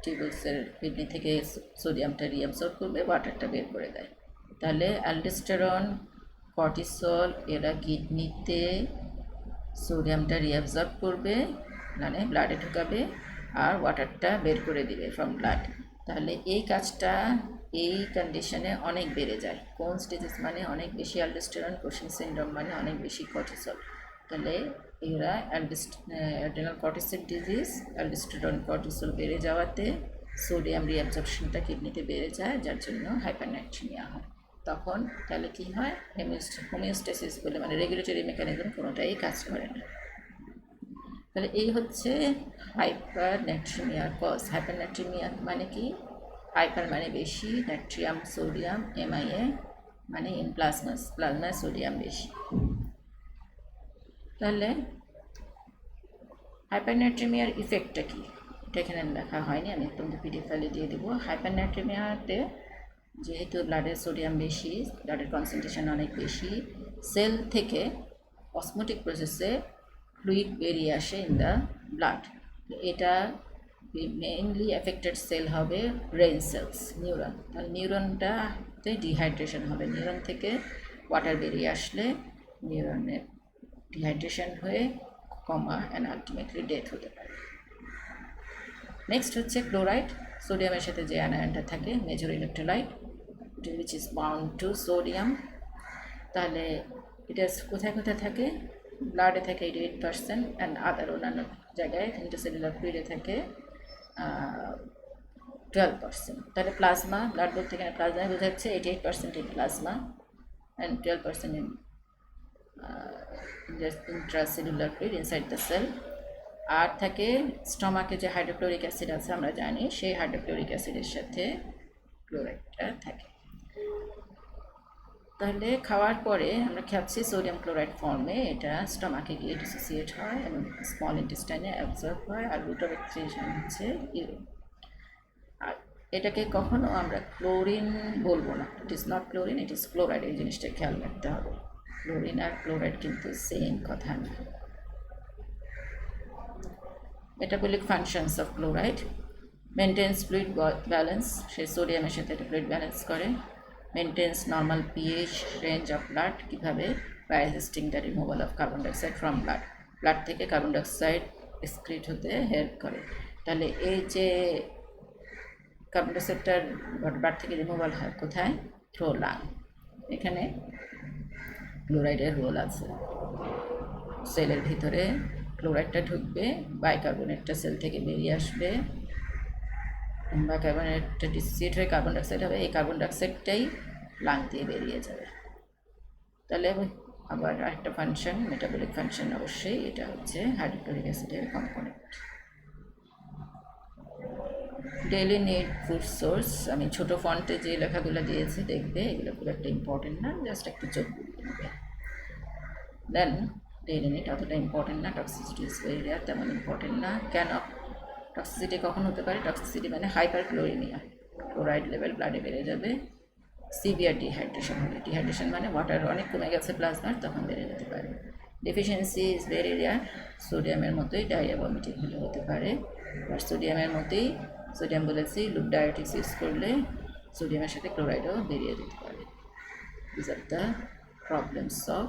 টিউবুলসের কিডনি থেকে সোডিয়ামটা রিঅ্যাবসর্ব করবে, ওয়াটারটা বের করে দেয়। তাহলে অ্যালডোস্টেরন, কর্টিসল এরা কিডনিতে সোডিয়ামটা রিঅ্যাবসর্ব করবে, মানে ব্লাডে ঢুকাবে, আর ওয়াটারটা বের করে দিবে ফ্রম ব্লাড। তাহলে এই কাজটা এই কন্ডিশনে অনেক বেড়ে যায়। কোন স্টেজেস মানে অনেক বেশি অ্যালডোস্টেরন, কুশিং সিনড্রোম মানে অনেক বেশি কর্টিসল। তাহলে এরা adrenal cortisol disease, aldosterone cortisol বেড়ে যাওয়াতে সোডিয়াম রিঅ্যাবজর্পশনটা কিডনিতে বেড়ে যায়, যার জন্য হাইপারনাইট্রিমিয়া হয়। তখন তাহলে কী হয়? হোমিওস্টেসিস বলে, মানে রেগুলেটরি মেকানিজম কোনোটাই কাজ করে না। তাহলে এই হচ্ছে হাইপারনাট্রিমিয়ার কজ। হাইপারনাট্রিমিয়া মানে কি? হাইপার মানে বেশি, নাট্রিয়াম সোডিয়াম, MIA মানে ইন প্লাজমাস, প্লাজমায় সোডিয়াম বেশি। তাহলে হাইপারনাট্রিমিয়ার ইফেক্টটা কি? এটা এখানে লেখা হয়নি, আমি তোমাদের PDF ফাইলে দিয়ে দেবো। হাইপারনাট্রিমিয়াতে যেহেতু ব্লাডের সোডিয়াম বেশি, ব্লাডের কনসেন্ট্রেশন অনেক বেশি, সেল থেকে অসমোটিক প্রসেসে ফ্লুইড বেরিয়ে আসে ইন দ্য ব্লাড। এটা মেইনলি এফেক্টেড সেল হবে ব্রেন সেলস, নিউরন। তাহলে নিউরনটাতে ডিহাইড্রেশন হবে, নিউরন থেকে ওয়াটার বেরিয়ে আসলে নিউরনের ডিহাইড্রেশন হয়ে কমা অ্যান্ড আলটিমেটলি ডেথ হতে পারে। নেক্সট হচ্ছে ক্লোরাইড। সোডিয়ামের সাথে যে অ্যানায়নটা থাকে, major electrolyte which is bound to sodium। তাহলে এটা কোথায় কোথায় থাকে? ব্লাডে থাকে 88% অ্যান্ড আদার অন্যান্য জায়গায় ইন্টারসেলুলার ফ্লুইডে থাকে 12%। তাহলে প্লাজমা, ব্লাড বলতে এখানে প্লাজমায় বোঝাচ্ছে 88% in plasma and 12% in intracellular fluid inside the cell। আর থাকে স্টমাকে যে হাইড্রোক্লোরিক অ্যাসিড আছে আমরা জানি, সেই হাইড্রোক্লোরিক অ্যাসিডের সাথে ক্লোরাইডটা থাকে। তাহলে খাওয়ার পরে আমরা খাচ্ছি সোডিয়াম ক্লোরাইড ফর্মে, এটা স্টমাকে গিয়ে ডিসোসিয়েট হয় এবং স্মল ইন্টেস্টাইনে অ্যাবজর্ব হয়, আর রুট অফ এক্সক্রিশন হচ্ছে ইউরিন। আর এটাকে কখনো আমরা ক্লোরিন বলবো না, it is not chlorine, it is chloride. এই জিনিসটা খেয়াল রাখতে হবে, ক্লোরিন আর ক্লোরাইড কিন্তু সেম কথা না। Metabolic functions of chloride: maintains fluid balance, সে সোডিয়ামের সাথে একটা ফ্লুইড ব্যালেন্স করে। Maintains normal pH range of blood, কীভাবে? By assisting the removal of carbon dioxide from blood, blood থেকে কার্বন ডাইঅক্সাইড এক্সক্রিট হতে হেল্প করে। তাহলে এই যে কার্বন ডাইঅক্সাইডটার ব্লাড থেকে রিমুভাল হয় কোথায়? Through lung. এখানে ক্লোরাইডের রোল আছে। সেলের ভিতরে ক্লোরাইডটা ঢুকবে, বাইকার্বনেটটা সেল থেকে বেরিয়ে আসবে, বাইকার্বনেটটা ডিসোসিয়েট হয়ে কার্বন ডাইঅক্সাইড হবে, এই কার্বন ডাইঅক্সাইডটাই লাং দিয়ে বেরিয়ে যাবে। তাহলে আবার আরেকটা ফাংশন, মেটাবলিক ফাংশন, অবশ্যই এটা হচ্ছে হাইড্রোক্লোরিক অ্যাসিডের component. Daily need food source, আমি ছোট ফন্টে যে লেখাগুলো দিয়েছি দেখবে, এগুলো খুব একটা ইম্পর্টেন্ট না, জাস্ট একটু চোখ বুলিয়ে নেবে। দেন ডেইলি নিড অতটা ইম্পর্টেন্ট না, টক্সিসিটি ইজ ভেরি রেয়ার, তেমন ইম্পর্টেন্ট না। কেন টক্সিসিটি কখন হতে পারে? টক্সিসিটি মানে হাইপারক্লোরিমিয়া, ক্লোরাইড লেভেল ব্লাডে বেড়ে যাবে, সিভিয়ার ডিহাইড্রেশন হবে। ডিহাইড্রেশন মানে ওয়াটার অনেক কমে গেছে প্লাজমার, তখন বেড়ে যেতে পারে। ডেফিসিয়েন্সি ইজ ভেরি রেয়ার, সোডিয়ামের মতোই ডায়রিয়া ভমিটিং হলে হতে পারে, আর সোডিয়ামের মতোই, সোডিয়াম বলেছি লুপ ডায়োটিক্স ইউজ করলে সোডিয়ামের সাথে ক্লোরাইডও বেরিয়ে যেতে পারে। This are the problems of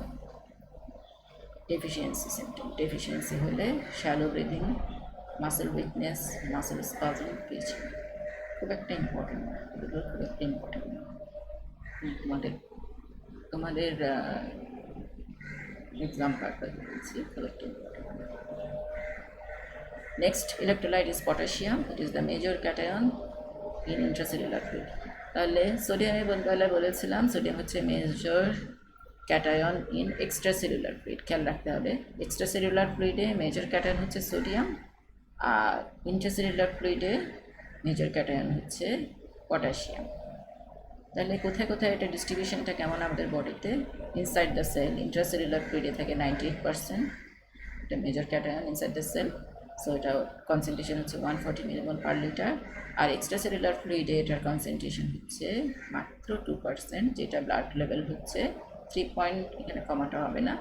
deficiency symptom. Deficiency হলে shallow breathing, muscle weakness, muscle spasm, pitching, খুব একটা ইম্পর্টেন্ট না, এগুলো খুব একটা ইম্পর্টেন্ট না। তোমাদের এক্সাম পারপাস বলছি, খুব একটা ইম্পর্টেন্ট না। Next electrolyte is potassium, it is the major cation in intracellular fluid. তাহলে সোডিয়ামে বলেছিলাম সোডিয়াম হচ্ছে major cation in extracellular fluid, খেয়াল রাখতে হবে। এক্সট্রাসেলুলার ফ্লুইডে মেজর ক্যাটায়ন হচ্ছে সোডিয়াম, আর ইন্ট্রাসেলুলার ফ্লুইডে মেজর ক্যাটায়ন হচ্ছে পটাশিয়াম। তাহলে কোথায় কোথায় এটা ডিস্ট্রিবিউশনটা কেমন আমাদের বডিতে? ইনসাইড দ্য সেল ইন্ট্রাসেলুলার ফ্লুইডে থাকে 98%, এটা major cation inside the cell, so এটা কনসেন্ট্রেশন হচ্ছে 140 মিলিমোল পার লিটার। আর এক্সট্রা সেলুলার ফ্লুইডে এটার কনসেন্ট্রেশন হচ্ছে মাত্র 2%, যেটা ব্লাড লেভেল হচ্ছে 3 পয়েন্ট, এখানে কমাটা হবে না,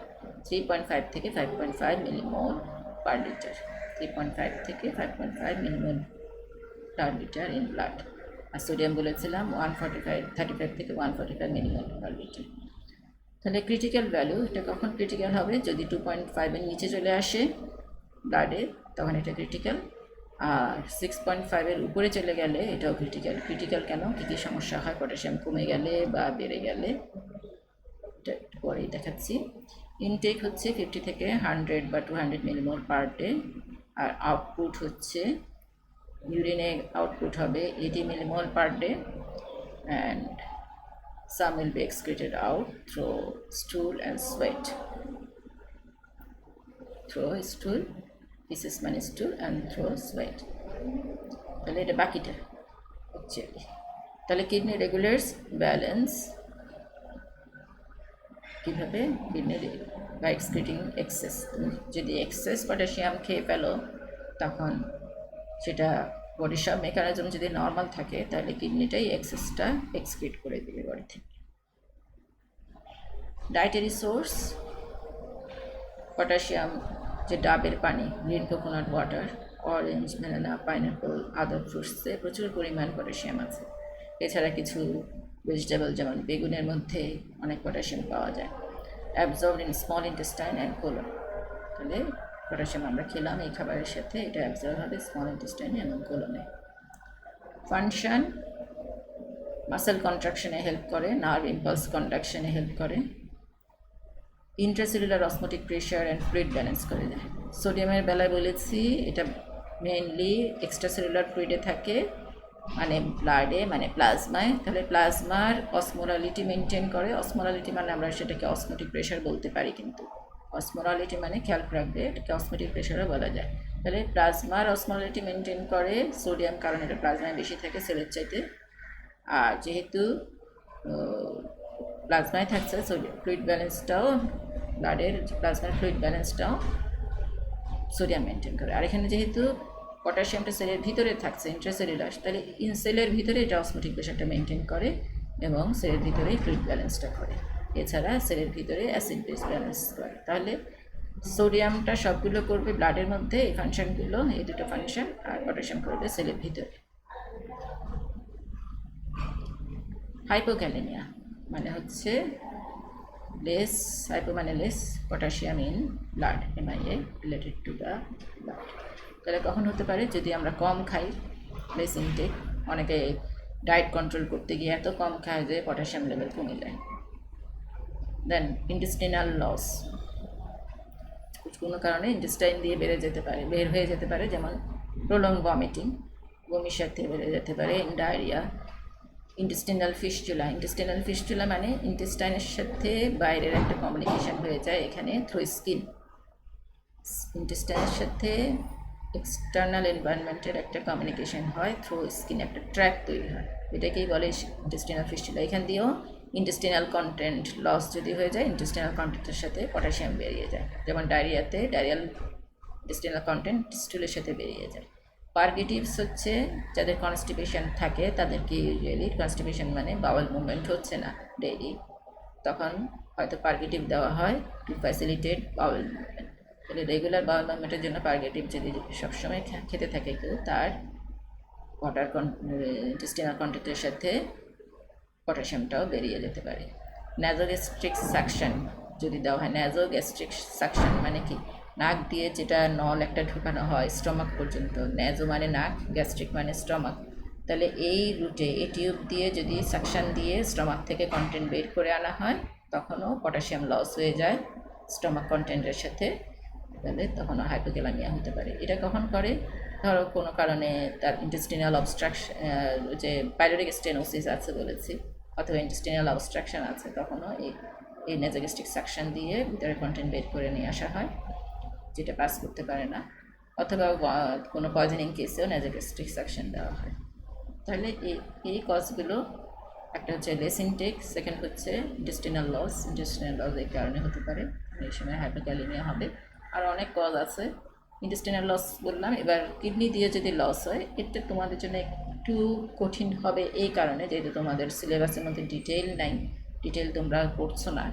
3.5 থেকে 5.5 মিলিমোল পার লিটার, 3.5 থেকে 5.5 millimole per litre in blood. আর সোডিয়াম বলেছিলাম 35 থেকে 145 মিলিমোল পার লিটার। তাহলে ক্রিটিক্যাল ভ্যালু, এটা কখন ক্রিটিক্যাল হবে? যদি 2.5-এর নিচে চলে আসে ব্লাডে, তখন এটা ক্রিটিক্যাল। আর 6.5-এর উপরে চলে গেলে এটাও ক্রিটিক্যাল। ক্রিটিক্যাল কেন, কী কী সমস্যা হয় পটাশিয়াম কমে গেলে বা বেড়ে গেলে, এটা একটু পরেই দেখাচ্ছি। ইনটেক হচ্ছে 50 থেকে 100 বা 200 মিলিমোল পার ডে, আর আউটপুট হচ্ছে ইউরিনে আউটপুট হবে 80 millimole per day, and some will be excreted out through stool and sweat. Through stool, feces মানে stool, and through sweat. তাহলে এটা বাকিটা অ্যাকচুয়ালি। তাহলে কিডনি রেগুলার্স ব্যালেন্স কীভাবে? কিডনি বা এক্সক্রিটিং এক্সেস, যদি এক্সেস পটাশিয়াম খেয়ে ফেলো তখন সেটা বডির সব মেকানিজম যদি নর্মাল থাকে তাহলে কিডনিটাই এক্সেসটা এক্সক্রিট করে দেবে বডি থেকে। ডায়েটারি সোর্স পটাশিয়াম, যে ডাবের পানি, green coconut water, orange, banana, pineapple, other ফ্রুটসে প্রচুর পরিমাণ পটাশিয়াম আছে। এছাড়া কিছু ভেজিটেবল যেমন বেগুনের মধ্যে অনেক পটাশিয়াম পাওয়া যায়। Absorbed in small intestine and colon, তাহলে পটাশিয়াম আমরা খেলাম এই খাবারের সাথে, এটা অ্যাবজর্ব হবে স্মল ইন্টেস্টাইনে এবং কোলনে। ফাংশন, মাসেল কন্ট্রাকশনে হেল্প করে, নার্ভ ইম্পালস কন্ডাকশনে হেল্প করে, intracellular osmotic pressure and fluid balance করে দেয়। সোডিয়ামের বেলায় বলেছি এটা মেইনলি এক্সট্রাসেলুলার ফ্লুইডে থাকে, মানে ব্লাডে, মানে প্লাজমায়। তাহলে প্লাজমার অসমোলালিটি মেনটেন করে। অসমোলালিটি মানে আমরা সেটাকে অসমোটিক প্রেশার বলতে পারি, কিন্তু অসমোলালিটি মানে খেয়াল রাখবে এটাকে অসমোটিক প্রেশারও বলা যায়। তাহলে প্লাজমার অসমোলালিটি মেনটেন করে সোডিয়াম, কারণ এটা প্লাজমায় বেশি থাকে সেলের চাইতে। আর যেহেতু প্লাজমায় থাকছে সোডিয়াম, ফ্লুইড ব্যালেন্সটাও, ব্লাডের প্লাজমার ফ্লুইড ব্যালেন্সটাও সোডিয়াম মেনটেন করে। আর এখানে যেহেতু পটাশিয়ামটা সেলের ভিতরে থাকছে ইন্ট্রাসেলুলার, তাহলে সেলের ভিতরে এটা অসমোটিক প্রেশারটা মেনটেন করে এবং সেলের ভিতরেই ফ্লুইড ব্যালেন্সটা করে। এছাড়া সেলের ভিতরে অ্যাসিড বেস ব্যালেন্স করে। তাহলে সোডিয়ামটা সবগুলো করবে ব্লাডের মধ্যে, এই ফাংশনগুলো, এই দুটো ফাংশন, আর পটাশিয়াম করবে সেলের ভিতরে। হাইপোক্যালেমিয়া মানে হচ্ছে লেস, হাইপো মানে less potassium in blood, MIA related to the blood. তাহলে কখন হতে পারে? যদি আমরা কম খাই, লেস ইনটেক, অনেকে ডায়েট কন্ট্রোল করতে গিয়ে এত কম খায় যে পটাশিয়াম লেভেল কমে যায়। দেন ইন্টেস্টিনাল লস, কোনো কারণে ইন্টেস্টাইন দিয়ে বের হয়ে যেতে পারে, যেমন প্রলং ভমিটিং, বমির সাথে বেড়ে যেতে পারে, ডায়রিয়া। ইন্টেস্টিনাল ফিস্টুলা মানে ইন্টেস্টাইনের সাথে বাইরের একটা কমিউনিকেশন হয়ে যায় এখানে থ্রু স্কিন। ইন্টেস্টাইনের সাথে এক্সটার্নাল এনভায়রনমেন্টের একটা কমিউনিকেশন হয় থ্রু স্কিন, একটা ট্র্যাক তৈরি হয়, এটাকেই বলে ইন্টেস্টিনাল ফিস্টুলা। এখান দিয়েও ইন্টেস্টিনাল কন্টেন্ট লস যদি হয়ে যায়, ইন্টেস্টিনাল কন্টেন্টের সাথে পটাশিয়াম বেরিয়ে যায়, যেমন ডায়রিয়াতে ডায়রিয়াল ইন্টেস্টিনাল কন্টেন্ট স্টুলের সাথে বেরিয়ে যায়। পার্গেটিভস হচ্ছে যাদের কনস্টিপেশন থাকে তাদেরকে ইউজুয়ালি, কনস্টিপেশন মানে বাওয়েল মুভমেন্ট হচ্ছে না ডেইলি, তখন হয়তো পার্গেটিভ দেওয়া হয় টু ফ্যাসিলিটেট বাওয়েল মুভমেন্ট। তাহলে রেগুলার বাওয়েল মুভমেন্টের জন্য পার্গেটিভ যদি সবসময় খেতে থাকে কেউ, তার ওয়াটার ইন্টেস্টিনাল কন্টেন্টের সাথে পটাশিয়ামটাও বেরিয়ে যেতে পারে। ন্যাজোগ্যাস্ট্রিক সাকশন যদি দেওয়া হয়, ন্যাজোগ্যাস্ট্রিক সাকশন মানে কি? নাক দিয়ে যেটা নল একটা ঢুকানো হয় স্টমাক পর্যন্ত, ন্যাজো মানে নাক, গ্যাস্ট্রিক মানে স্টমাক, তাহলে এই রুটে, এই টিউব দিয়ে যদি সাকশন দিয়ে স্টমাক থেকে কন্টেন্ট বের করে আনা হয়, তখনও পটাশিয়াম লস হয়ে যায় স্টমাক কন্টেন্টের সাথে, তাহলে তখনও হাইপোক্যালামিয়া হতে পারে। এটা কখন করে? ধরো কোনো কারণে তার ইন্টেস্টিনাল অবস্ট্রাকশন, যে পাইলোরিক স্টেনোসিস আছে বলেছি, অথবা ইন্টেস্টিনাল অবস্ট্রাকশন আছে, তখনও এই ন্যাজোগ্যাস্ট্রিক সাকশন দিয়ে ভিতরে কন্টেন্ট বের করে নিয়ে আসা হয়, যেটা পাস করতে পারে না, অথবা কোনো পয়জনিং কেসেও ন্যাজোগ্যাস্ট্রিক সাকশন দেওয়া হয়। তাহলে এই কজগুলো একটা হচ্ছে লেস ইনটেক, সেকেন্ড হচ্ছে ইন্টেস্টিনাল লস এই কারণে হতে পারে, এই সময় হাইপোক্যালেমিয়া হবে। আর অনেক কজ আছে। ইন্টেস্টিনাল লস বললাম, এবার কিডনি দিয়ে যদি লস হয় এটা তোমাদের জন্য একটু কঠিন হবে এই কারণে, যেহেতু তোমাদের সিলেবাসের মধ্যে ডিটেল নাই, ডিটেল তোমরা পড়ছো না।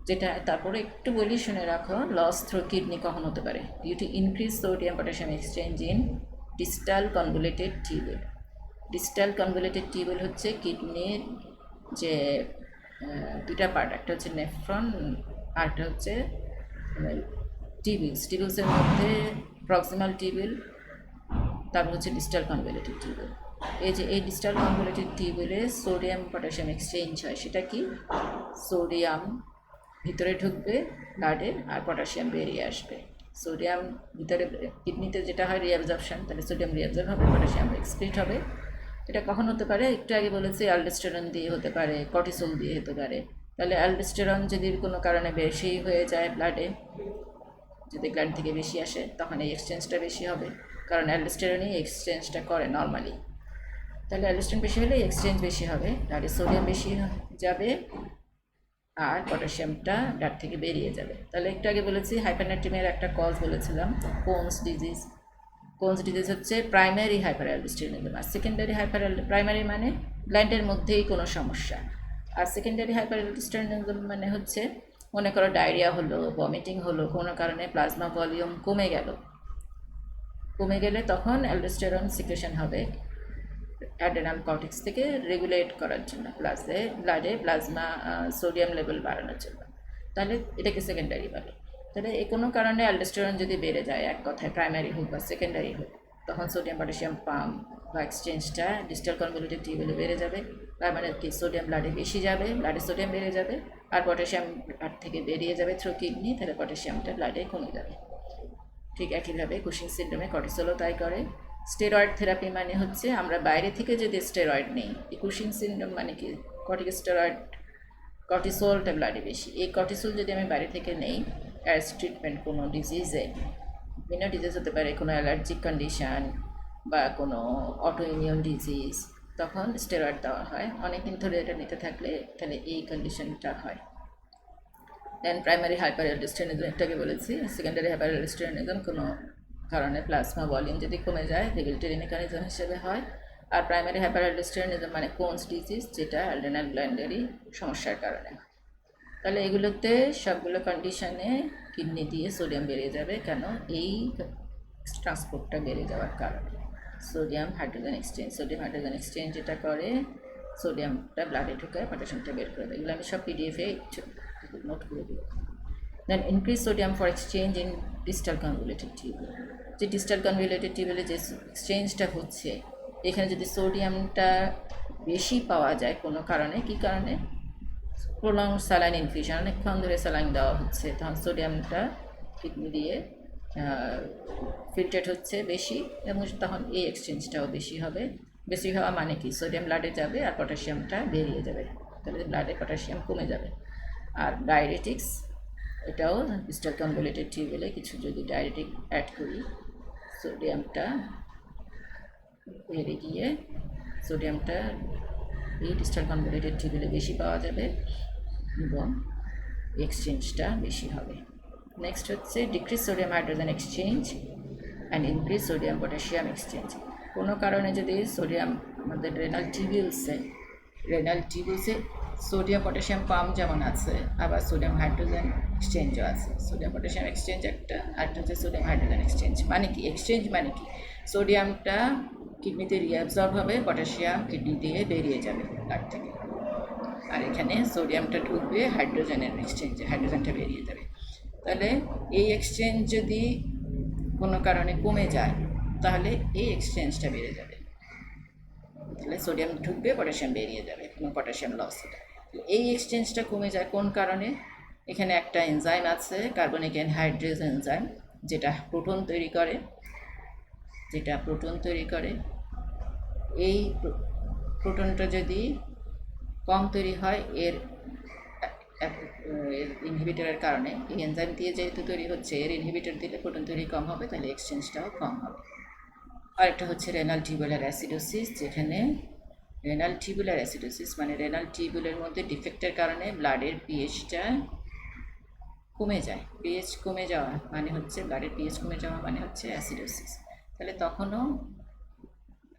যেটা তারপরে একটু বলি, শুনে রাখো, লস থ্রু কিডনি কখন হতে পারে? Due to increase sodium potassium exchange in distal convoluted tubule. Distal convoluted tubule হচ্ছে কিডনির যে দুটা পার্ট, একটা হচ্ছে নেফ্রন আর একটা হচ্ছে টিবিউলসের মধ্যে প্রক্সিমাল টিবিউল, তারপর হচ্ছে ডিস্টাল কনভলিউটেড টিউবুল। এই যে এই ডিস্টাল কনভলিউটেড টিউবুলে সোডিয়াম পটাশিয়াম এক্সচেঞ্জ হয়, সেটা কি? সোডিয়াম ভিতরে ঢুকবে ব্লাডে আর পটাশিয়াম বেরিয়ে আসবে। সোডিয়াম ভিতরে কিডনিতে যেটা হয় রিঅ্যাবজর্পশন, তাহলে সোডিয়াম রিঅ্যাবজর্ব হবে, পটাশিয়াম এক্সক্রিট হবে। এটা কখন হতে পারে? একটু আগে বলেছি অ্যালডোস্টেরন দিয়ে হতে পারে, কর্টিসল দিয়ে হতে পারে। তাহলে অ্যালডোস্টেরন যদি কোনো কারণে বেশি হয়ে যায় ব্লাডে, যদি গ্ল্যান্ড থেকে বেশি আসে, তখন এই এক্সচেঞ্জটা বেশি হবে, কারণ অ্যালডোস্টেরনই এক্সচেঞ্জটা করে নর্মালি। তাহলে অ্যালডোস্টেরন বেশি হলে এক্সচেঞ্জ বেশি হবে, তাহলে সোডিয়াম বেশি যাবে আর পটাশিয়ামটা ব্লাড থেকে বেরিয়ে যাবে। তাহলে একটু আগে বলেছি হাইপারনাট্রিমিয়ার একটা কজ বলেছিলাম, কোনস ডিজিজ। কোনস ডিজিজ হচ্ছে প্রাইমারি হাইপার অ্যালডোস্টেরিনিজম, আর সেকেন্ডারি প্রাইমারি মানে গ্ল্যান্ডের মধ্যেই কোনো সমস্যা, আর সেকেন্ডারি হাইপার অ্যালডোস্টেরিনিজম মানে হচ্ছে মনে করো ডায়রিয়া হলো, ভমিটিং হলো, কোনো কারণে প্লাজমা ভলিউম কমে গেলে তখন অ্যালডোস্টেরন সিক্রেশন হবে অ্যাডেনাল কর্টেক্স থেকে রেগুলেট করার জন্য, ব্লাডে প্লাজমা সোডিয়াম লেভেল বাড়ানোর জন্য। তাহলে এটাকে সেকেন্ডারি বলে। তাহলে কোনো কারণে অ্যালডোস্টেরন যদি বেড়ে যায়, এক কথায় প্রাইমারি হোক বা সেকেন্ডারি হোক, তখন সোডিয়াম পটাশিয়াম পাম্প বা এক্সচেঞ্জটা ডিস্টাল কনভলিউটেড টিউবুলে বেড়ে যাবে। তার মানে কি? সোডিয়াম ব্লাডে বেশি যাবে, ব্লাডে সোডিয়াম বেড়ে যাবে, আর পটাশিয়াম ব্লাড থেকে বেরিয়ে যাবে থ্রু কিডনি, তাহলে পটাশিয়ামটা ব্লাডে কমে যাবে। ঠিক একইভাবে কুশিং সিনড্রোমে কর্টিসলও তাই করে। স্টেরয়েড থেরাপি মানে হচ্ছে আমরা বাইরে থেকে যদি স্টেরয়েড নিই, এই কুশিং সিনড্রোম মানে কি? কর্টিকোস্টেরয়েড, কর্টিসলটা ব্লাডে বেশি, এই কর্টিসল যদি আমি বাইরে থেকে নেই অ্যাজ ট্রিটমেন্ট কোনো ডিজিজে, বিভিন্ন ডিজিজ হতে পারে, কোনো অ্যালার্জিক কন্ডিশান বা কোনো অটো ইমিউন ডিজিজ, তখন স্টেরয়েড দেওয়া হয়। অনেক দিন ধরে এটা নিতে থাকলে তাহলে এই কন্ডিশনটা হয়। দেন প্রাইমারি হাইপার অ্যালডোস্টেরিনিজম একটাকে বলেছি। সেকেন্ডারি হাইপার অ্যালডোস্টেরিনিজম কোনো কারণে প্লাজমা ভলিউম যদি কমে যায়, রেগুলেটরি মেকানিজম হিসেবে হয়। আর প্রাইমারি হাইপার অ্যালডোস্টেরিনিজম মানে কোনস ডিজিজ, যেটা অ্যাডেনাল গ্ল্যান্ডেরই সমস্যার কারণে। তাহলে এগুলোতে সবগুলো কন্ডিশনে কিডনি দিয়ে সোডিয়াম বেড়ে যাবে, কেন? এই ট্রান্সপোর্টটা বেড়ে যাওয়ার কারণে। সোডিয়াম হাইড্রোজেন এক্সচেঞ্জ যেটা করে, সোডিয়ামটা ব্লাডে ঢুকায়, পটাশিয়ামটা বের করে দেয়। এগুলো আমি সব পিডিএফে নোট করে দেবো। Then increase sodium for exchange in distal convoluted tubule. যে ডিস্টাল কনভলিউটেড টিউবুলে যে এক্সচেঞ্জটা হচ্ছে, এখানে যদি সোডিয়ামটা বেশি পাওয়া যায় কোনো কারণে, কী কারণে? প্রলং স্যালাইন ইনফিউশন, অনেকক্ষণ ধরে স্যালাইন দেওয়া হচ্ছে, তখন সোডিয়ামটা কিডনি দিয়ে ফিল্টারেট হচ্ছে বেশি, এবং তখন এই এক্সচেঞ্জটাও বেশি হবে। বেশি হওয়া মানে কি? সোডিয়াম ব্লাডে যাবে আর পটাশিয়ামটা বেরিয়ে যাবে, তাহলে ব্লাডে পটাশিয়াম কমে যাবে। আর ডায়রেটিক্স, এটাও ডিস্টাল কনভলিউটেড টিউবুলে কিছু যদি ডায়রেটিক অ্যাড করি, সোডিয়ামটা বেড়ে গিয়ে সোডিয়ামটা এই ডিস্টাল কনভলিউটেড টিউবুলে বেশি পাওয়া যাবে এবং এক্সচেঞ্জটা বেশি হবে। নেক্সট হচ্ছে decrease sodium hydrogen exchange and increase sodium potassium exchange. কোনো কারণে যদি সোডিয়াম আমাদের রেনাল টিউবুলসে সোডিয়াম পটাশিয়াম পাম্প যেমন আছে, আবার সোডিয়াম হাইড্রোজেন এক্সচেঞ্জও আছে। সোডিয়াম পটাশিয়াম এক্সচেঞ্জ একটা, আরেকটা হচ্ছে সোডিয়াম হাইড্রোজেন এক্সচেঞ্জ। মানে কি? এক্সচেঞ্জ মানে কি? সোডিয়ামটা কিডনিতে রিঅ্যাবজর্ব হবে, পটাশিয়াম কিডনি দিয়ে বেরিয়ে যাবে ব্লাড থেকে, আর এখানে সোডিয়ামটা ঢুকবে হাইড্রোজেনের এক্সচেঞ্জে, হাইড্রোজেনটা বেরিয়ে যাবে। তাহলে এই এক্সচেঞ্জ যদি কোনো কারণে কমে যায়, তাহলে এই এক্সচেঞ্জটা বেড়ে যাবে, তাহলে সোডিয়াম ঢুকবে, পটাশিয়াম বেরিয়ে যাবে, কোনো পটাশিয়াম লস হবে। এই এক্সচেঞ্জটা কমে যায় কোন কারণে? এখানে একটা এনজাইম আছে, কার্বনিক অ্যানহাইড্রেজ এনজাইম, যেটা প্রোটন তৈরি করে। এই প্রোটনটা যদি কম তৈরি হয় এর ইনহিবিটরের কারণে, এই এনজাইম দিয়ে যেহেতু তৈরি হচ্ছে, এর ইনহিবিটর দিলে প্রোটন তৈরি কম হবে, তাহলে এক্সচেঞ্জটাও কম হবে। আরেকটা হচ্ছে রেনাল টিউবুলার অ্যাসিডোসিস, যেখানে রেনাল টিউবুলার অ্যাসিডোসিস মানে রেনাল টিউবুলের মধ্যে ডিফেক্টের কারণে ব্লাডের পিএইচটা কমে যায়। পিএইচ কমে যাওয়া মানে হচ্ছে ব্লাডের পিএইচ কমে যাওয়া মানে হচ্ছে অ্যাসিডোসিস। তাহলে তখনও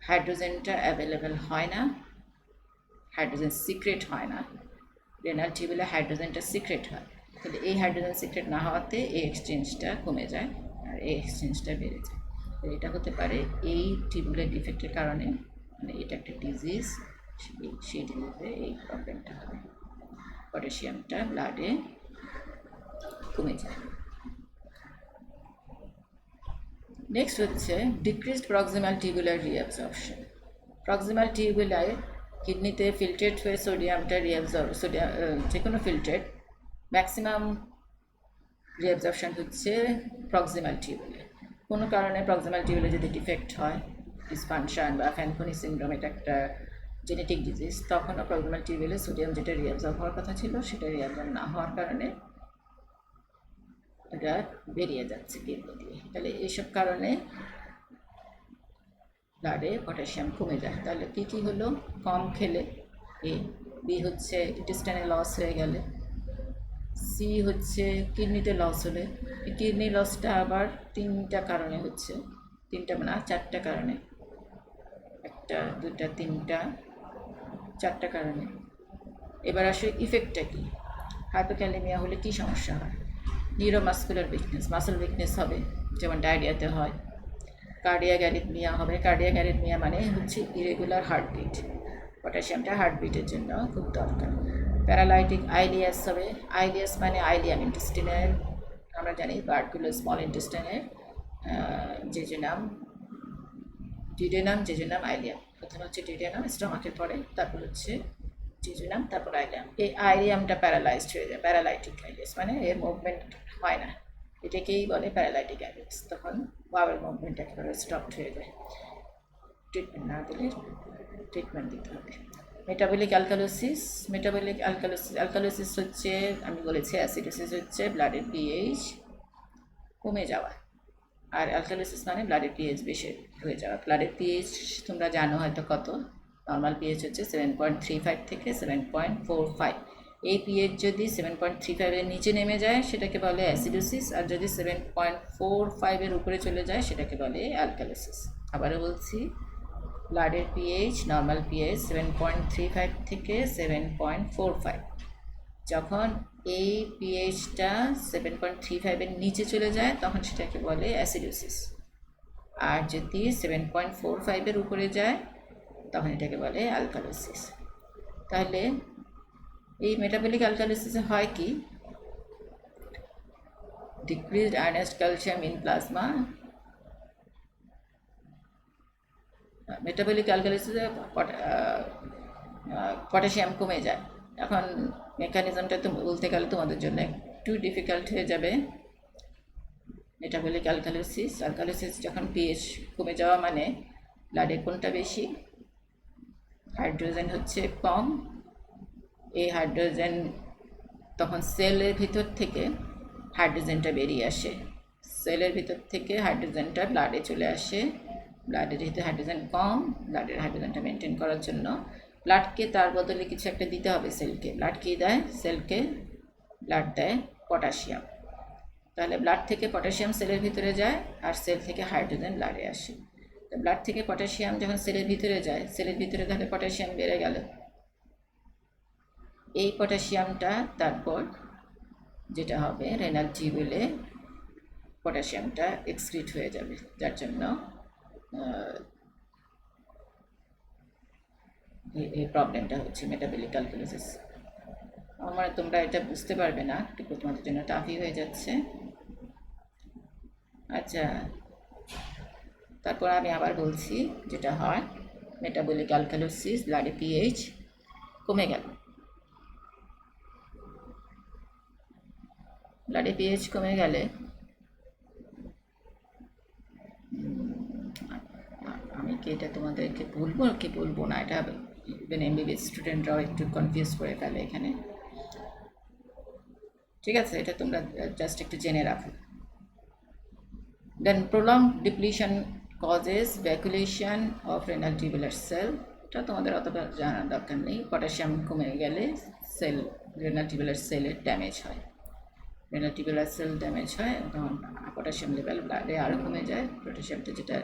হাইড্রোজেনটা অ্যাভেলেবেল হয় না, হাইড্রোজেন সিক্রেট হয় না, রেনাল টিউবুলে হাইড্রোজেনটা সিক্রেট হয়। তাহলে এই হাইড্রোজেন সিক্রেট না হওয়াতে এই এক্সচেঞ্জটা কমে যায় আর এই এক্সচেঞ্জটা বেড়ে যায়। তো এটা হতে পারে এই টিউবুলার ডিফেক্টের কারণে, মানে এটা একটা ডিজিজ, সেই ডিজিজে এই প্রবলেমটা হয়, পটাশিয়ামটা ব্লাডে কমে যায়। নেক্সট হচ্ছে decreased proximal tubular reabsorption. Proximal টিউবুলায় কিডনিতে ফিল্ট্রেট হয়ে সোডিয়ামটা সোডিয়াম যে কোনো ফিল্ট্রেট ম্যাক্সিমাম রিঅ্যাবজর্পশন হচ্ছে প্রক্সিমাল টিউবুলে। কোনো কারণে প্রক্সিমাল টিউবুলে যদি ডিফেক্ট হয়, ডিসফাংশন বা ফ্যানকনি সিনড্রোম, এটা একটা জেনেটিক ডিজিজ, তখনও প্রক্সিমাল টিউবুলে সোডিয়াম যেটা রিঅ্যাবজর্ব হওয়ার কথা ছিল সেটা রিঅ্যাবজর্ব না হওয়ার কারণে এটা বেরিয়ে যাচ্ছে কিডনি দিয়ে। তাহলে এইসব কারণে ব্লাডে পটাশিয়াম কমে যায়। তাহলে কী কী হলো? কম খেলে, এ। বি হচ্ছে ইন্টেস্টাইনে লস হয়ে গেলে, সি হচ্ছে কিডনিতে লস হলে। কিডনি লসটা আবার তিনটা কারণে হচ্ছে, তিনটা মানে চারটা কারণে, একটা দুটা তিনটা চারটা কারণে। এবার আসলে ইফেক্টটা কী? হাইপোক্যালেমিয়া হলে কী সমস্যা হয়? নিউরোমাস্কুলার উইকনেস, মাসল উইকনেস হবে, যেমন ডায়রিয়াতে হয়। কার্ডিয়াক অ্যারিথমিয়া হবে। কার্ডিয়াক অ্যারিথমিয়া মানে হচ্ছে ইরেগুলার হার্টবিট, পটাশিয়ামটা হার্টবিটের জন্য খুব দরকার। প্যারালাইটিক আইলিয়াস হবে। আইলিয়াস মানে আইলিয়াম, ইন্টেস্টিনের আমরা জানি পার্টগুলো স্মল ইন্টেস্টাইনের জেজুনাম, ডিউডেনাম, জেজুনাম, আইলিয়াম। প্রথমে হচ্ছে ডিউডেনাম, স্টমাকের পরে, তারপর হচ্ছে জেজুনাম, তারপর আইলিয়াম। এই আইলিয়ামটা প্যারালাইজড হয়ে যায়, প্যারালাইটিক আইলিয়াস মানে এর মুভমেন্ট হয় না, এটাকেই বলে প্যারালাইটিক আইলিয়াস। তখন বাওয়েল মুভমেন্ট একেবারে স্টপড হয়ে যায়। ট্রিটমেন্ট না দিলে ট্রিটমেন্ট দিতে হবে। মেটাবলিক অ্যালকালোসিস, মেটাবলিক অ্যালকালোসিস হচ্ছে, আমি বলেছি অ্যাসিডোসিস হচ্ছে ব্লাডের পিএইচ কমে যাওয়া, আর অ্যালকালোসিস মানে ব্লাডের পিএইচ বেশি হয়ে যাওয়া। ব্লাডের পিএইচ তোমরা জানো হয়তো কত, নর্মাল পিএইচ হচ্ছে 7.35 থেকে 7.45। এই পিএইচ যদি 7.35-এর নিচে নেমে যায় সেটাকে বলে অ্যাসিডোসিস, আর যদি 7.45-এর উপরে চলে যায় সেটাকে বলে অ্যালকালোসিস। আবারও বলছি, ব্লাডের পিএইচ, নর্মাল পিএইচ 7.35 থেকে 7.45। যখন এই পিএইচটা 7.35-এর নিচে চলে যায় তখন সেটাকে বলে অ্যাসিডোসিস, আর যদি 7.45-এর উপরে যায় তখন এটাকে বলে অ্যালকালোসিস। তাহলে এই মেটাবলিক অ্যালকালোসিসে হয় কি? Decreased ionized calcium in plasma. Metabolic অ্যালকালিসিসে পটাশিয়াম কমে যায়। এখন মেকানিজমটা তো বলতে গেলে তোমাদের জন্য একটু ডিফিকাল্ট হয়ে যাবে। মেটাবলিক অ্যালকালিসিস যখন পিএইচ কমে যাওয়া মানে ব্লাডে কোনটা বেশি? হাইড্রোজেন হচ্ছে কম। এই হাইড্রোজেন তখন সেলের ভিতর থেকে হাইড্রোজেনটা বেরিয়ে আসে, সেলের ভিতর থেকে হাইড্রোজেনটা ব্লাডে চলে আসে। ব্লাডে যেহেতু হাইড্রোজেন কম, ব্লাডের হাইড্রোজেনটা মেনটেন করার জন্য ব্লাডকে তার বদলে কিছু একটা দিতে হবে সেলকে। ব্লাড কী দেয়? সেলকে ব্লাড দেয় পটাশিয়াম। তাহলে ব্লাড থেকে পটাশিয়াম সেলের ভিতরে যায় আর সেল থেকে হাইড্রোজেন ব্লাডে আসে। তো ব্লাড থেকে পটাশিয়াম যখন সেলের ভিতরে যায়, সেলের ভিতরে তাহলে পটাশিয়াম বেড়ে গেল। এই পটাশিয়ামটা তারপর যেটা হবে রেনাল টিউবুলে পটাশিয়ামটা এক্সক্রিট হয়ে যাবে, যার জন্য এই প্রবলেমটা হচ্ছে মেটাবলিক অ্যালকালিসিস। আমার তোমরা এটা বুঝতে পারবে না, একটু তোমাদের জন্য টাফই হয়ে যাচ্ছে। আচ্ছা, তারপর আমি আবার বলছি যেটা হয় মেটাবলিক অ্যালকালিসিস, ব্লাডে পিএইচ কমে গেল। ব্লাডে পিএইচ কমে গেলে আমি কি এটা তোমাদেরকে বলবো কি বলবো না, এটা ইভেন এমবিবিএস স্টুডেন্টরাও একটু কনফিউজ করে ফেলে এখানে। ঠিক আছে, এটা তোমরা জাস্ট একটু জেনে রাখো। Then prolonged depletion causes vacuolation of renal tubular cell. এটা তোমাদের অতটা জানার দরকার নেই। পটাশিয়াম কমে গেলে সেল, রেনাল টিউবুলার সেলের ড্যামেজ হয়, রেনাল টিউবুলার সেল ড্যামেজ হয়, তখন পটাশিয়াম লেভেল ব্লাডে আরও কমে যায়। পটাশিয়ামটা যেটা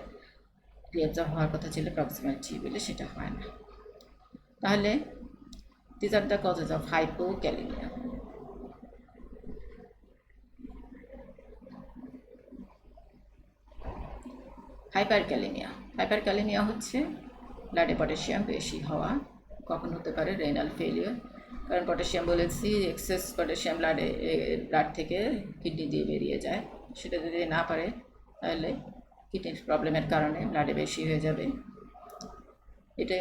রিঅ্যাবজর্ব হওয়ার কথা ছিল প্রক্সিমাল টিউবুলে, সেটা হয় না। তাহলে these are the causes of hypokalemia. Hyperkalaemia হচ্ছে ব্লাডে পটাশিয়াম বেশি হওয়া। কখন হতে পারে? রেনাল ফেলিওর, কারণ পটাশিয়াম বলেছি এক্সেস পটাশিয়াম ব্লাড থেকে কিডনি দিয়ে বেরিয়ে যায়। সেটা যদি না পারে তাহলে কিডনির প্রবলেমের কারণে ব্লাডে বেশি হয়ে যাবে। এটা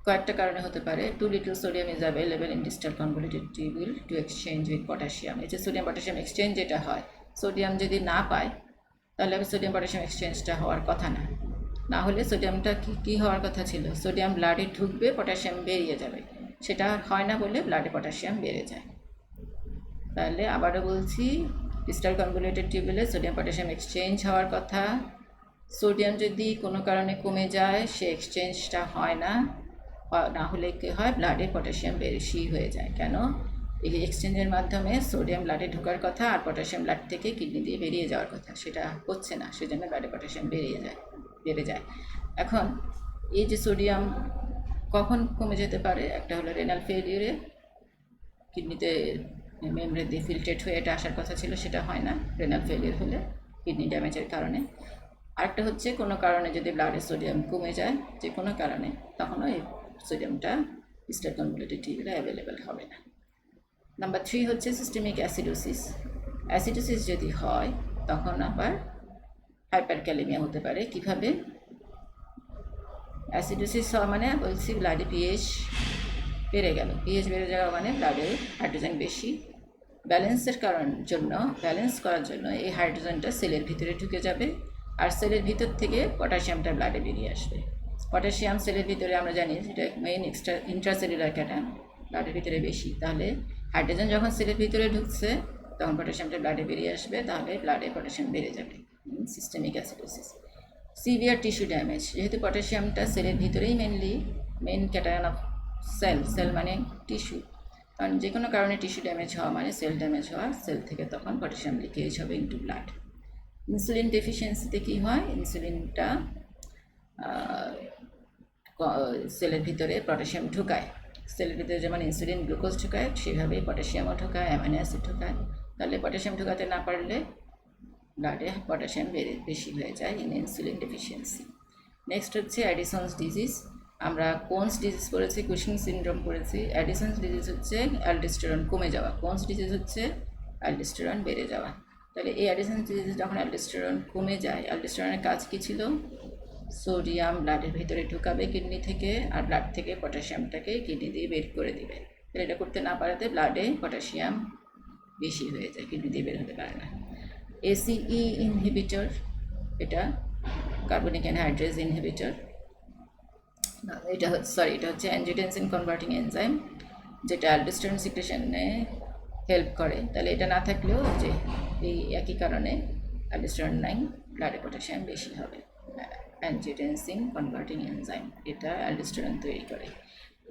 কয়েকটা কারণে হতে পারে। Too little sodium is available in distal convoluted tubule to exchange with potassium. এই যে সোডিয়াম পটাশিয়াম এক্সচেঞ্জ যেটা হয়, সোডিয়াম যদি না পায় তাহলে সোডিয়াম পটাশিয়াম এক্সচেঞ্জটা হওয়ার কথা না। না হলে সোডিয়ামটা কী হওয়ার কথা ছিল? সোডিয়াম ব্লাডে ঢুকবে, পটাশিয়াম বেরিয়ে যাবে। সেটা হয় না বলে ব্লাডে পটাশিয়াম বেড়ে যায়। তাহলে আবারও বলছি, ডিস্টাল কনভলিউটেড টিউবুলে সোডিয়াম পটাশিয়াম এক্সচেঞ্জ হওয়ার কথা। সোডিয়াম যদি কোনো কারণে কমে যায়, সে এক্সচেঞ্জটা হয় না, না হলে কী হয়? ব্লাডে পটাশিয়াম বেশি হয়ে যায়। কেন? এই এক্সচেঞ্জের মাধ্যমে সোডিয়াম ব্লাডে ঢোকার কথা আর পটাশিয়াম ব্লাড থেকে কিডনি দিয়ে বেরিয়ে যাওয়ার কথা, সেটা হচ্ছে না, সেজন্য ব্লাডে পটাশিয়াম বেড়ে যায়। এখন এই যে সোডিয়াম কখন কমে যেতে পারে? একটা হলো রেনাল ফেলিওরে, কিডনিতে মেমব্রেন দিয়ে ফিল্ট্রেট হয়ে এটা আসার কথা ছিল, সেটা হয় না রেনাল ফেলিওর হলে, কিডনি ড্যামেজের কারণে। আরেকটা হচ্ছে কোনো কারণে যদি ব্লাডে সোডিয়াম কমে যায়, যে কোনো কারণে, তখনও এই সোডিয়ামটা ডিস্টাল কনভলিউটেড টিউবুলে অ্যাভেলেবেল হবে না। নাম্বার 3 হচ্ছে সিস্টেমিক অ্যাসিডোসিস। অ্যাসিডোসিস যদি হয় তখন আবার হাইপারক্যালেমিয়া হতে পারে। কিভাবে? অ্যাসিডোসিস হওয়া মানে বলছি ব্লাডে পিএইচ বেড়ে গেল। পিএইচ বেড়ে যাওয়া মানে ব্লাডে হাইড্রোজেন বেশি। ব্যালেন্স করার জন্য এই হাইড্রোজেনটা সেলের ভিতরে ঢুকে যাবে, আর সেলের ভিতর থেকে পটাশিয়ামটা ব্লাডে বেরিয়ে আসবে। পটাশিয়াম সেলের ভিতরে আমরা জানি এটা মেইন ইন্ট্রাসেলুলার ক্যাটায়ন, ব্লাডের ভিতরে বেশি। তাহলে হাইড্রোজেন যখন সেলের ভিতরে ঢুকছে তখন পটাশিয়ামটা ব্লাডে বেরিয়ে আসবে, তাহলে ব্লাডে পটাশিয়াম বেড়ে যাবে। Systemic acidosis. Severe tissue damage, যেহেতু পটাশিয়ামটা সেলের ভিতরেই মেইন ক্যাটায়ন অফ সেল মানে টিস্যু, কারণ যে কোনো কারণে টিস্যু ড্যামেজ হওয়া মানে সেল ড্যামেজ হওয়া, সেল থেকে তখন পটাশিয়াম লিকেজ হবে ইনটু ব্লাড। ইনসুলিন ডেফিসিয়েন্সিতে কী হয়? ইনসুলিনটা সেলের ভিতরে পটাশিয়াম ঢুকায়, সেলের ভিতরে যেমন ইনসুলিন গ্লুকোজ ঢুকায় সেভাবেই পটাশিয়ামও ঢুকায়, অ্যামাইনো অ্যাসিড ঢুকায়। তাহলে পটাশিয়াম ঢুকাতে না পারলে ব্লাডে পটাশিয়াম বেশি হয়ে যায় ইন ইনসুলিন ডেফিসিয়েন্সি। নেক্সট হচ্ছে অ্যাডিসনস ডিজিজ। আমরা কোনস ডিজিজ পড়েছি, কুশিং সিনড্রোম পড়েছি। অ্যাডিসনস ডিজিজ হচ্ছে অ্যালডোস্টেরন কমে যাওয়া, কোনস ডিজিজ হচ্ছে অ্যালডোস্টেরন বেড়ে যাওয়া। তাহলে এই অ্যাডিসনস ডিজিজ যখন অ্যালডোস্টেরন কমে যায়, অ্যালডোস্টেরনের কাজ কী ছিল? সোডিয়াম ব্লাডের ভিতরে ঢুকাবে কিডনি থেকে, আর ব্লাড থেকে পটাশিয়ামটাকে কিডনি দিয়ে বের করে দিবে। তাহলে এটা করতে না পারাতে ব্লাডে পটাশিয়াম বেশি হয়ে যায়, কিডনি দিয়ে বের হতে পারে না। ACE ইনহিবিটর, এটা কার্বনিক অ্যানহাইড্রেজ ইনহিবিটর। এটা হচ্ছে অ্যাঞ্জিওটেনসিন কনভার্টিং এনজাইম, যেটা অ্যালডোস্টেরন সিক্রেশনে হেল্প করে। তাহলে এটা না থাকলেও যে এই একই কারণে অ্যালডোস্টেরন নাই, ব্লাডে পটাশিয়াম বেশি হবে। অ্যাঞ্জিওটেনসিন কনভার্টিং এনজাইম, এটা অ্যালডোস্টেরন তৈরি করে।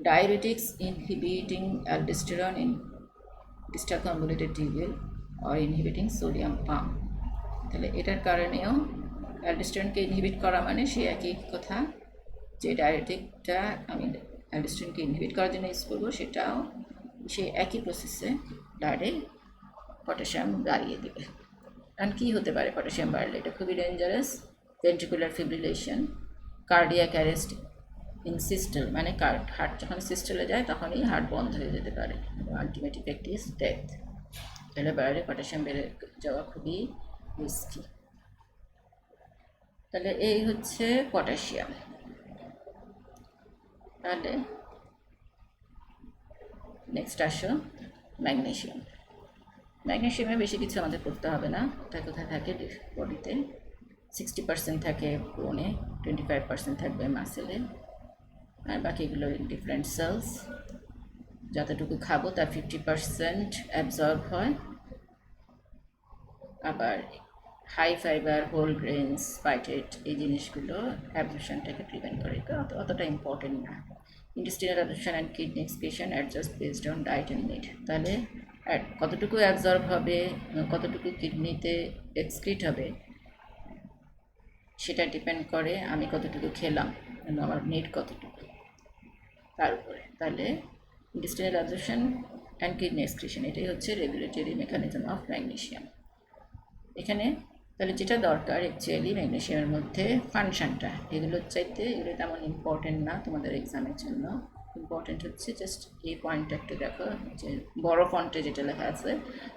Diabetics inhibiting aldosterone in distal convoluted tubule or inhibiting sodium pump। তাহলে এটার কারণেও অ্যালডোস্টেরনকে ইনহিবিট করা মানে সে একই কথা, যে ডায়াবেটিকটা আমি অ্যালডোস্টেরনকে ইনহিবিট করার জন্য ইউজ করবো, সেটাও সে একই প্রসেসে ব্লাডে পটাশিয়াম বাড়িয়ে দেবে। কারণ কী হতে পারে পটাশিয়াম বাড়লে? এটা খুবই dangerous. Ventricular fibrillation, cardiac arrest in systole, মানে হার্ট যখন সিস্টেলে যায় তখনই হার্ট বন্ধ হয়ে যেতে পারে, আলটিমেট ইফেক্ট ইজ ডেথ। তাহলে বাইরে পটাশিয়াম বেড়ে যাওয়া খুবই রিস্কি। তাহলে এই হচ্ছে পটাশিয়াম। তাহলে নেক্সট আসো ম্যাগনেশিয়াম। ম্যাগনেশিয়ামে বেশি কিছু আমাদের করতে হবে না। এটা কোথায় থাকে? বডিতে 60% থাকে বোনে, 25% থাকবে মাসেলে, আর বাকিগুলো ডিফারেন্ট সেলস। যতটুকু খাবো তার 50% অ্যাবজর্ব হয়। আবার হাই ফাইবার, হোল গ্রেনস, স্পাইটেড, এই জিনিসগুলো অ্যাবজর্পশনটাকে প্রিভেন্ট করে, অতটা ইম্পর্টেন্ট না। Intestinal absorption and kidney excretion adjust based on diet and need. তাহলে কতটুকু অ্যাবজর্ব হবে, কতটুকু কিডনিতে এক্সক্রিট হবে, সেটা ডিপেন্ড করে আমি কতটুকু খেলাম এবং আমার নিড কতটুকু তার উপরে। তাহলে intestinal absorption and kidney excretion এটাই হচ্ছে রেগুলেটরি মেকানিজম অফ ম্যাগনেসিয়াম। এখানে তাহলে যেটা দরকার অ্যাকচুয়ালি ম্যাগনেসিয়ামের মধ্যে ফাংশনটা, এগুলোর চাইতে এগুলো তেমন ইম্পর্টেন্ট না তোমাদের এক্সামের জন্য। ইম্পর্টেন্ট হচ্ছে জাস্ট এই পয়েন্টটা একটু দেখো, যে বড় ফন্টে যেটা লেখা আছে,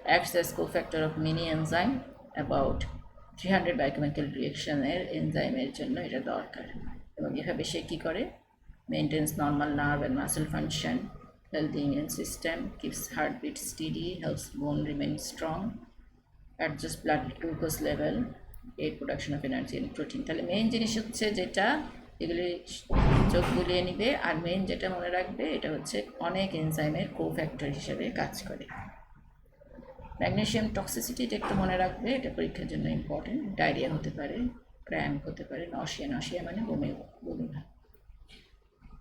acts as cofactor of many enzyme about 300 biochemical রিয়েকশনের এনজাইমের জন্য এটা দরকার। এবং এভাবে সে কী করে, maintains normal nerve and muscle function, healthy immune system, keeps heartbeat steady, helps bone remain strong, adjust blood glucose level, aid production of energy and protein। তাহলে মেইন জিনিস হচ্ছে যেটা এগুলি চোখ গুলিয়ে নিবে, আর মেইন যেটা মনে রাখবে এটা হচ্ছে অনেক এনজাইমের কোফ্যাক্টর হিসেবে কাজ করে। ম্যাগনেসিয়াম টক্সিসিটি এটা একটু মনে রাখবে, এটা পরীক্ষার জন্য ইম্পর্টেন্ট। ডায়রিয়া হতে পারে, ক্র্যাম্প হতে পারে, নশিয়া মানে বমি ভাব।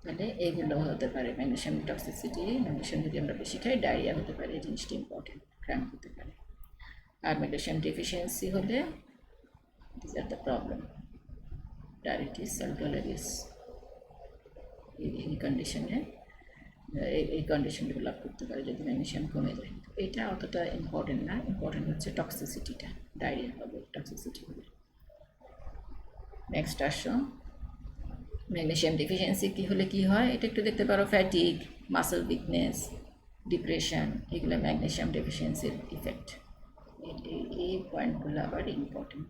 তাহলে এইগুলো হতে পারে ম্যাগনেসিয়াম টক্সিসিটি। ম্যাগনেসিয়াম যদি আমরা বেশি খাই ডায়রিয়া হতে পারে, এই জিনিসটি ইম্পর্টেন্ট, ক্র্যাম্প হতে পারে। আর ম্যাগনেসিয়াম ডেফিসিয়েন্সি হলে this are the problem, diabetes, সালটোলারিস, এই কন্ডিশনে এই কন্ডিশন ডেভেলপ করতে পারে যদি ম্যাগনেসিয়াম কমে যায়। এটা অতটা ইম্পর্টেন্ট না, ইম্পর্টেন্ট হচ্ছে টক্সিসিটিটা, ডায়রিয়া হবে, টক্সিসিটি হবে। নেক্সট আসো, ম্যাগনেসিয়াম ডেফিসিয়েন্সি কী হলে কী হয় এটা একটু দেখতে পারো, ফ্যাটিক, মাসেল উইকনেস, ডিপ্রেশন, এগুলো ম্যাগনেসিয়াম ডেফিসিয়েন্সির ইফেক্ট। এই পয়েন্টগুলো আবার important.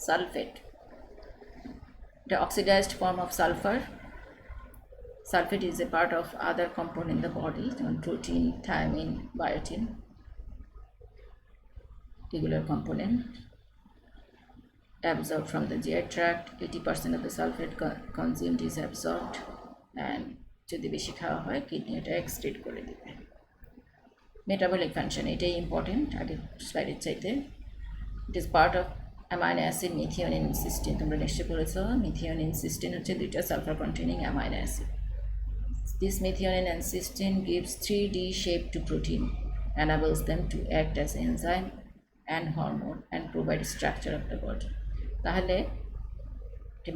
Sulphate, the oxidized form of sulfur. Sulfate is a part of other compound in the body, protein, thiamine, biotin, regular component absorbed from the GI tract. 80% of the sulfate consumed is absorbed, and যদি বেশি খাওয়া হয় kidney এটা excrete করে দেবে। Metabolic function এটাই important আগের স্লাইডের চাইতে। It is part of amino acid methionine system, তোমরা নিশ্চয়ই পড়েছো। মিথিওনিন সিস্টেম হচ্ছে দুইটা sulphur containing amino acid. This methionine and cysteine gives 3D shape to protein, enables them to act as enzyme and hormone and provide structure of the body. তাহলে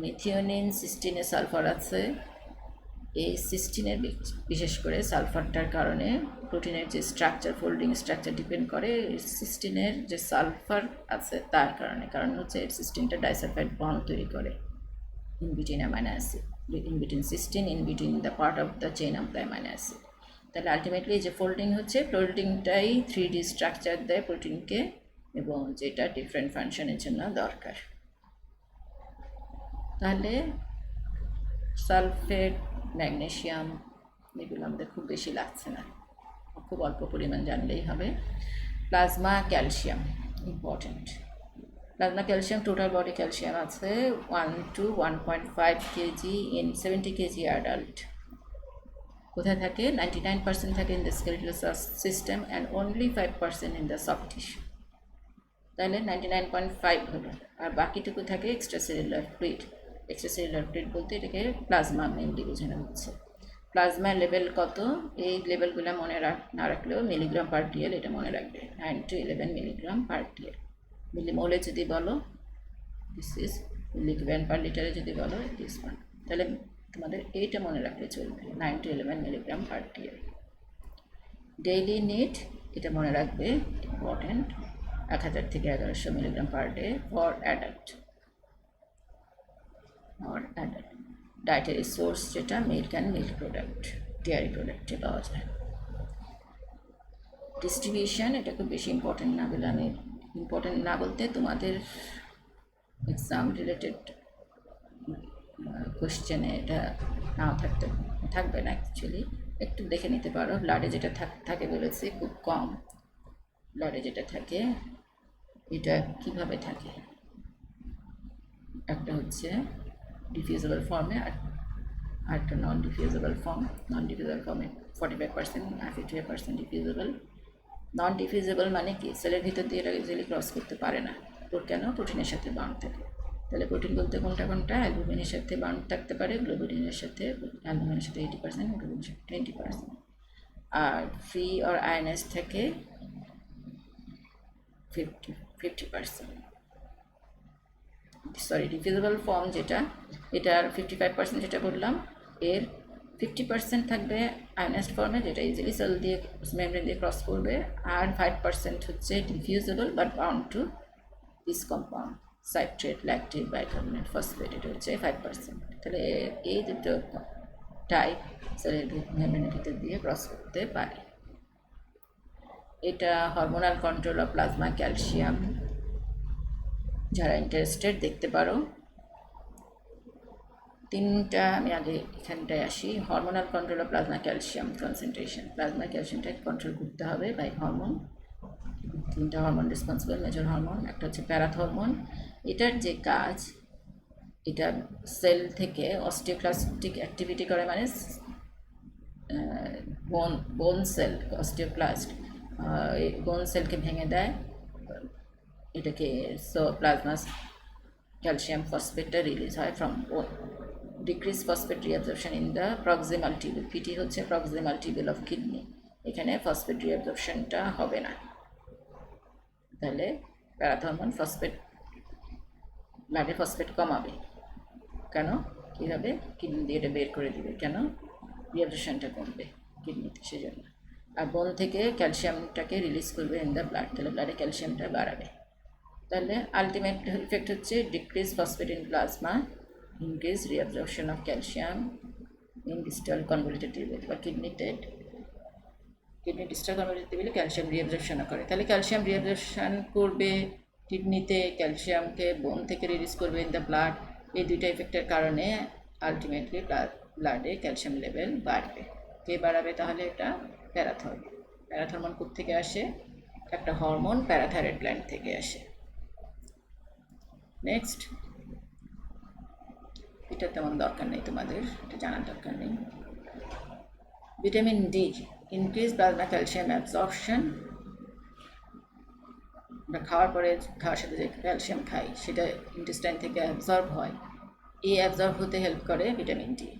methionine সিস্টিনে sulphur আছে, এই সিস্টিনের বিশেষ করে সালফারটার কারণে প্রোটিনের যে স্ট্রাকচার, ফোল্ডিং স্ট্রাকচার ডিপেন্ড করে সিস্টিনের যে সালফার আছে তার কারণে। কারণ হচ্ছে এই সিস্টিনটা ডাইসালফাইড বন্ড তৈরি করে in between amino acid, in between cysteine, in between the part of the chain of the amino acid. তাহলে আলটিমেটলি যে ফোল্ডিং হচ্ছে, ফোল্ডিংটাই 3D স্ট্রাকচার দেয় প্রোটিনকে, এবং যেটা ডিফারেন্ট ফাংশনের জন্য দরকার। তাহলে সালফেট, ম্যাগনেসিয়াম এগুলো আমাদের খুব বেশি লাগছে না, খুব অল্প পরিমাণ জানলেই হবে। Plasma calcium important. Plasma calcium, total body calcium আছে 1 to 1.5 KG in 70 KG adult. কোথায় থাকে? 99% থাকে in the skeletal system and only 5% in the soft tissue. তাহলে 99.5 হলো, আর বাকিটুকু থাকে extra cellular fluid. Extra cellular fluid বলতে এটাকে প্লাজমা মেনলি বোঝানো হচ্ছে। প্লাজমার লেভেল কত, এই লেভেলগুলো মনে না রাখলেও মিলিগ্রাম পার ডিএল এটা মনে রাখবে, 9 to 11 মিলিগ্রাম পার ডিএল। মিলিমোলে যদি বলো দিস ইজ মিলিগ্রাম পার লিটারে যদি বলো দিস ওয়ান, তাহলে তোমাদের এইটা মনে রাখলে চলবে, 9 to 11 milligram per DL. Daily need এটা মনে রাখবে, ইম্পর্টেন্ট, 1000 থেকে 1100 milligram per day for adult. Dietary source যেটা milk and milk product, dairy প্রোডাক্টে পাওয়া যায়। ডিস্ট্রিবিউশন এটা খুব বেশি ইম্পর্টেন্ট না বলে আমি, ইম্পর্টেন্ট না বলতে তোমাদের এক্সাম রিলেটেড কোশ্চেনে এটা নাও থাকবে না অ্যাকচুয়ালি, একটু দেখে নিতে পারো। ব্লাডে যেটা থাকে বলেছি খুব কম, ব্লাডে যেটা থাকে এটা কিভাবে থাকে, একটা হচ্ছে ডিফিউজেবল ফর্মে আর একটা নন ডিফিউজেবল ফর্ম। নন ডিফিউজেবল ফর্মে 45% আর 55% ডিফিউজেবল। নন ডিফিউজেবল মানে কি, সেলের ভিতর দিয়ে এটা ইজিলি ক্রস করতে পারে না, কেন? প্রোটিনের সাথে বাউন্ড থাকে। তাহলে প্রোটিন বলতে কোনটা কোনটা, অ্যালবুমিনের সাথে বাউন্ড থাকতে পারে, গ্লোবুলিনের সাথে, অ্যালবুমিনের সাথে 80%, গ্লোবুলিনের সাথে 20%, আর ফ্রি অর আয়নাস থেকে 50%। সরি, ডিফিউজেবল ফর্ম যেটা, এটার 55% যেটা বললাম, এর 50% থাকবে আয়নাইজড ফর্মে, যেটা ইজিলি সেল দিয়ে মেমব্রেন দিয়ে ক্রস করবে, আর 5% হচ্ছে diffusible but bound to this compound, citrate, lactate, bicarbonate, phosphate, এটা হচ্ছে 5%। তাহলে এই দুটো টাইপ সেলের মেমব্রেনের ভিতর দিয়ে ক্রস করতে পারে। এটা hormonal control of plasma calcium, যারা ইন্টারেস্টেড দেখতে পারো। তিনটা আমি আগে এখানটায় আসি। Hormonal control of plasma calcium concentration, plasma ক্যালসিয়ামটাকে কন্ট্রোল করতে হবে বাই হরমোন। তিনটা হরমোন রেসপন্সিবল, মেজর হরমোন। একটা হচ্ছে প্যারাথরমোন, এটার যে কাজ, এটা সেল থেকে অস্টিওক্লাস্টিক অ্যাক্টিভিটি করে, মানে বোন সেল, অস্টিওক্লাস্ট বোন সেলকে ভেঙে দেয়, এটাকে প্লাজমা ক্যালসিয়াম ফসফেটটা রিলিজ হয় from bone. Decrease phosphate reabsorption in the proximal tubule, PT হচ্ছে প্রক্সিমাল টিউবুল অফ কিডনি, এখানে ফসফেট রিঅ্যাবজর্পশনটা হবে না। তাহলে প্যারাথরমোন ফসফেট, ব্লাডে ফসফেট কমাবে। কেন? কীভাবে? কিডনি দিয়ে এটা বের করে দিবে, কেন? রিঅ্যাবজর্পশনটা কমবে কিডনিতে, সেজন্য। আর বোন থেকে ক্যালসিয়ামটাকে রিলিজ করবে ইন দ্য ব্লাড, তাহলে ব্লাডে ক্যালসিয়ামটা বাড়াবে। তাহলে আলটিমেট ইফেক্ট হচ্ছে decrease phosphate in plasma, increase reabsorption of calcium in distal convoluted tubule বা কিডনিতে। কিডনি ডিস্টাল কনভলিউটেড টিউবুলে ক্যালসিয়াম রিঅ্যাবজর্পশন করে, তাহলে ক্যালসিয়াম রিঅ্যাবজর্পশন করবে কিডনিতে, ক্যালসিয়ামকে বোন থেকে রিলিজ করবে ইন দ্য ব্লাড। এই দুইটা ইফেক্টের কারণে আলটিমেটলি ব্লাডে ক্যালসিয়াম লেভেল বাড়বে। কে বাড়াবে তাহলে? এটা প্যারাথরমোন। প্যারাথরমোন কোত্থেকে আসে? একটা হরমোন প্যারাথাইরয়েড গ্ল্যান্ড থেকে আসে। নেক্সট, এটা তেমন দরকার নেই তোমাদের, এটা জানার দরকার নেই। Vitamin D, increase plasma calcium absorption. আমরা খাওয়ার পরে, খাওয়ার সাথে যে ক্যালসিয়াম খাই সেটা ইন্টেস্টাইন থেকে অ্যাবজর্ব হয়, এই অ্যাবজর্ব হতে হেল্প করে ভিটামিন ডি।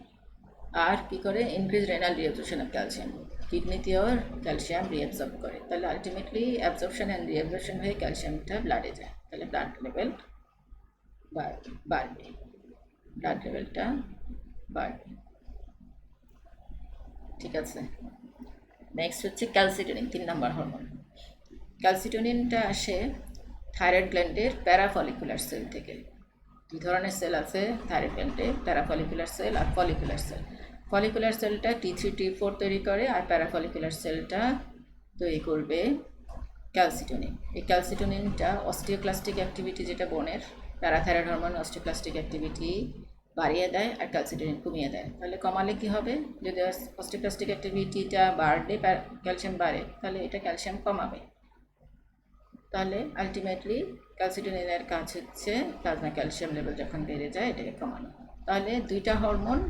আর কী করে? Increase renal reabsorption of calcium, কিডনিতেও ক্যালসিয়াম রিঅ্যাবজর্ব করে, তাহলে আলটিমেটলি অ্যাবজর্পশন অ্যান্ড রিঅ্যাবজর্পশন হয়ে ক্যালসিয়ামটা ব্লাডে যায়, তাহলে ব্লাড লেভেল বাড়বে, ব্লাড লেভেলটা বাড়বে। ঠিক আছে, নেক্সট হচ্ছে ক্যালসিটোনিন, 3 নম্বর হরমোন। ক্যালসিটোনিনটা আসে থাইরয়েড গ্ল্যান্ডের প্যারাফলিকুলার সেল থেকে। দুই ধরনের সেল আছে থাইরয়েড গ্ল্যান্ডে, প্যারাফলিকুলার সেল আর ফলিকুলার সেল। ফলিকুলার সেলটা T3 T4 তৈরি করে, আর প্যারাফলিকুলার সেলটা তৈরি করবে ক্যালসিটোনিন। এই ক্যালসিটোনিনটা অস্টিওক্লাস্টিক অ্যাক্টিভিটি, যেটা বোনের, প্যারাথাইরয়েড হরমোন অস্টিওক্লাস্টিক অ্যাক্টিভিটি বাড়িয়ে দেয় আর ক্যালসিটোনিন কমিয়ে দেয়। তাহলে কমালে কী হবে? যদি অস্টিওক্লাস্টিক অ্যাক্টিভিটিটা বাড়লে ক্যালসিয়াম বাড়ে, তাহলে এটা ক্যালসিয়াম কমাবে। তাহলে আলটিমেটলি ক্যালসিটোনিনের কাজ হচ্ছে প্লাজমা ক্যালসিয়াম লেভেল যখন বেড়ে যায় এটাকে কমানো। তাহলে দুইটা হরমোন,